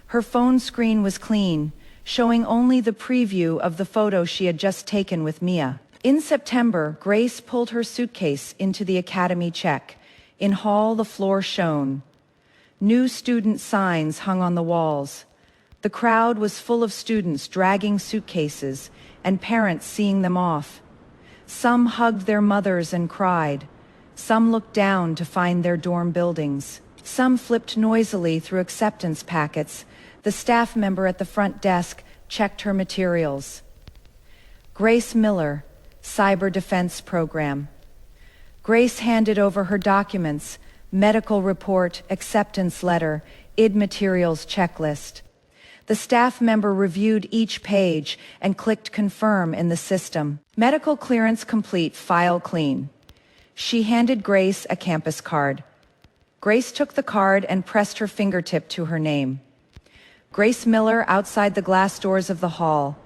Her phone screen was clean, showing only the preview of the photo she had just taken with Mia. In September, Grace pulled her suitcase into the academy check. In hall, the floor shone. New student signs hung on the walls. The crowd was full of students dragging suitcases and parents seeing them off. Some hugged their mothers and cried. Some looked down to find their dorm buildings. Some flipped noisily through acceptance packets. The staff member at the front desk checked her materials. Grace Miller, Cyber Defense Program. Grace handed over her documents, medical report, acceptance letter, ID materials checklist. The staff member reviewed each page and clicked confirm in the system. Medical clearance complete, file clean. She handed Grace a campus card. Grace took the card and pressed her fingertip to her name. Grace Miller outside the glass doors of the hall.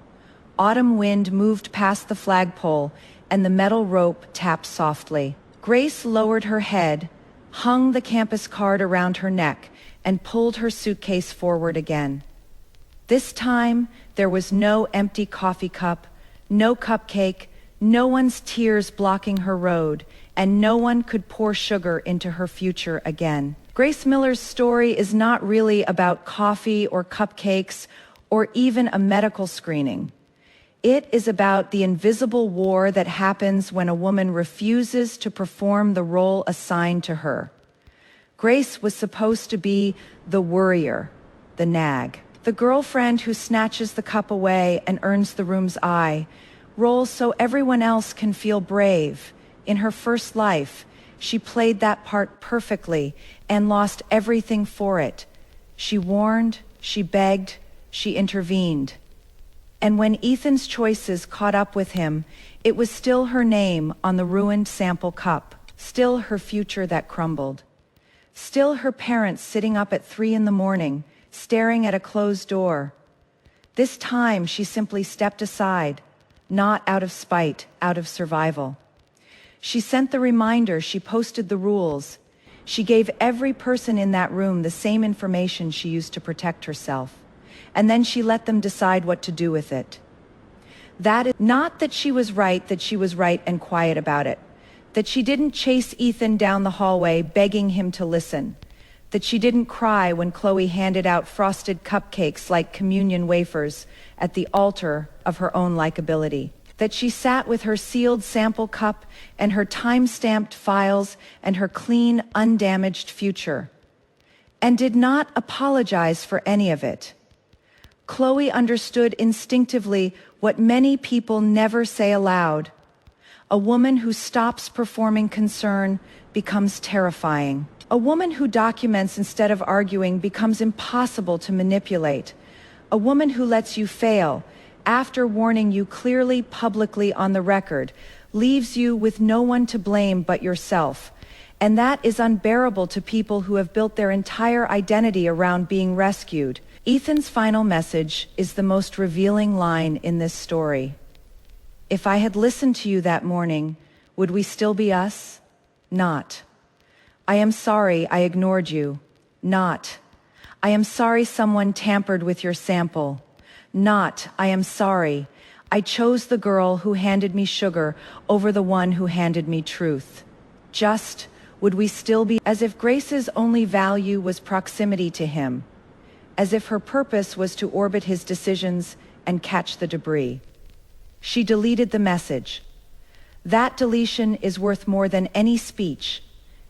Autumn wind moved past the flagpole and the metal rope tapped softly. Grace lowered her head, hung the campus card around her neck, and pulled her suitcase forward again. This time, there was no empty coffee cup, no cupcake, no one's tears blocking her road, and no one could pour sugar into her future again. Grace Miller's story is not really about coffee or cupcakes or even a medical screening. It is about the invisible war that happens when a woman refuses to perform the role assigned to her. Grace was supposed to be the worrier, the nag, the girlfriend who snatches the cup away and earns the room's eye, roles so everyone else can feel brave. In her first life, she played that part perfectly and lost everything for it. She warned, she begged, she intervened. And when Ethan's choices caught up with him, it was still her name on the ruined sample cup, still her future that crumbled, still her parents sitting up at 3 a.m, staring at a closed door. This time she simply stepped aside, not out of spite, out of survival. She sent the reminder, she posted the rules. She gave every person in that room the same information she used to protect herself. And then she let them decide what to do with it. That is not that she was right and quiet about it. That she didn't chase Ethan down the hallway begging him to listen. That she didn't cry when Chloe handed out frosted cupcakes like communion wafers at the altar of her own likability. that she sat with her sealed sample cup and her time-stamped files and her clean, undamaged future, and did not apologize for any of it. Chloe understood instinctively what many people never say aloud. A woman who stops performing concern becomes terrifying. A woman who documents instead of arguing becomes impossible to manipulate. A woman who lets you fail, after warning you clearly, publicly on the record, leaves you with no one to blame but yourself. And that is unbearable to people who have built their entire identity around being rescued. Ethan's final message is the most revealing line in this story. If I had listened to you that morning, would we still be us? Not. I am sorry I ignored you. Not. I am sorry someone tampered with your sample. Not. I am sorry. I chose the girl who handed me sugar over the one who handed me truth. Just, would we still be as if Grace's only value was proximity to him, as if her purpose was to orbit his decisions and catch the debris. She deleted the message. That deletion is worth more than any speech,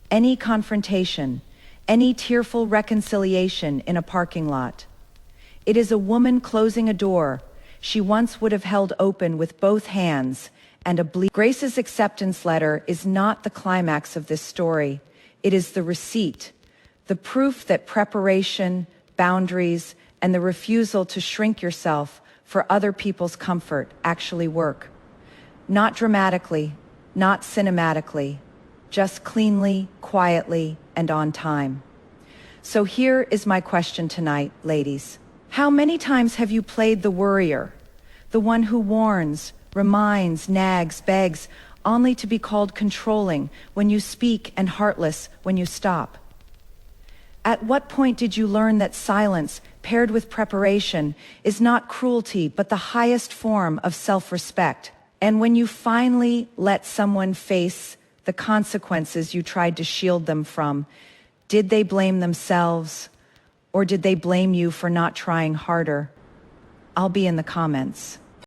any confrontation, any tearful reconciliation in a parking lot. It is a woman closing a door she once would have held open with both hands, and Grace's acceptance letter is not the climax of this story. It is the receipt, the proof that preparation, boundaries, and the refusal to shrink yourself for other people's comfort actually work. Not dramatically, not cinematically, just cleanly, quietly, and on time. So here is my question tonight, ladies. How many times have you played the worrier, the one who warns, reminds, nags, begs, only to be called controlling when you speak and heartless when you stop? At what point did you learn that silence, paired with preparation, is not cruelty but the highest form of self-respect? And when you finally let someone face the consequences you tried to shield them from, did they blame themselves, or did they blame you for not trying harder? I'll be in the comments.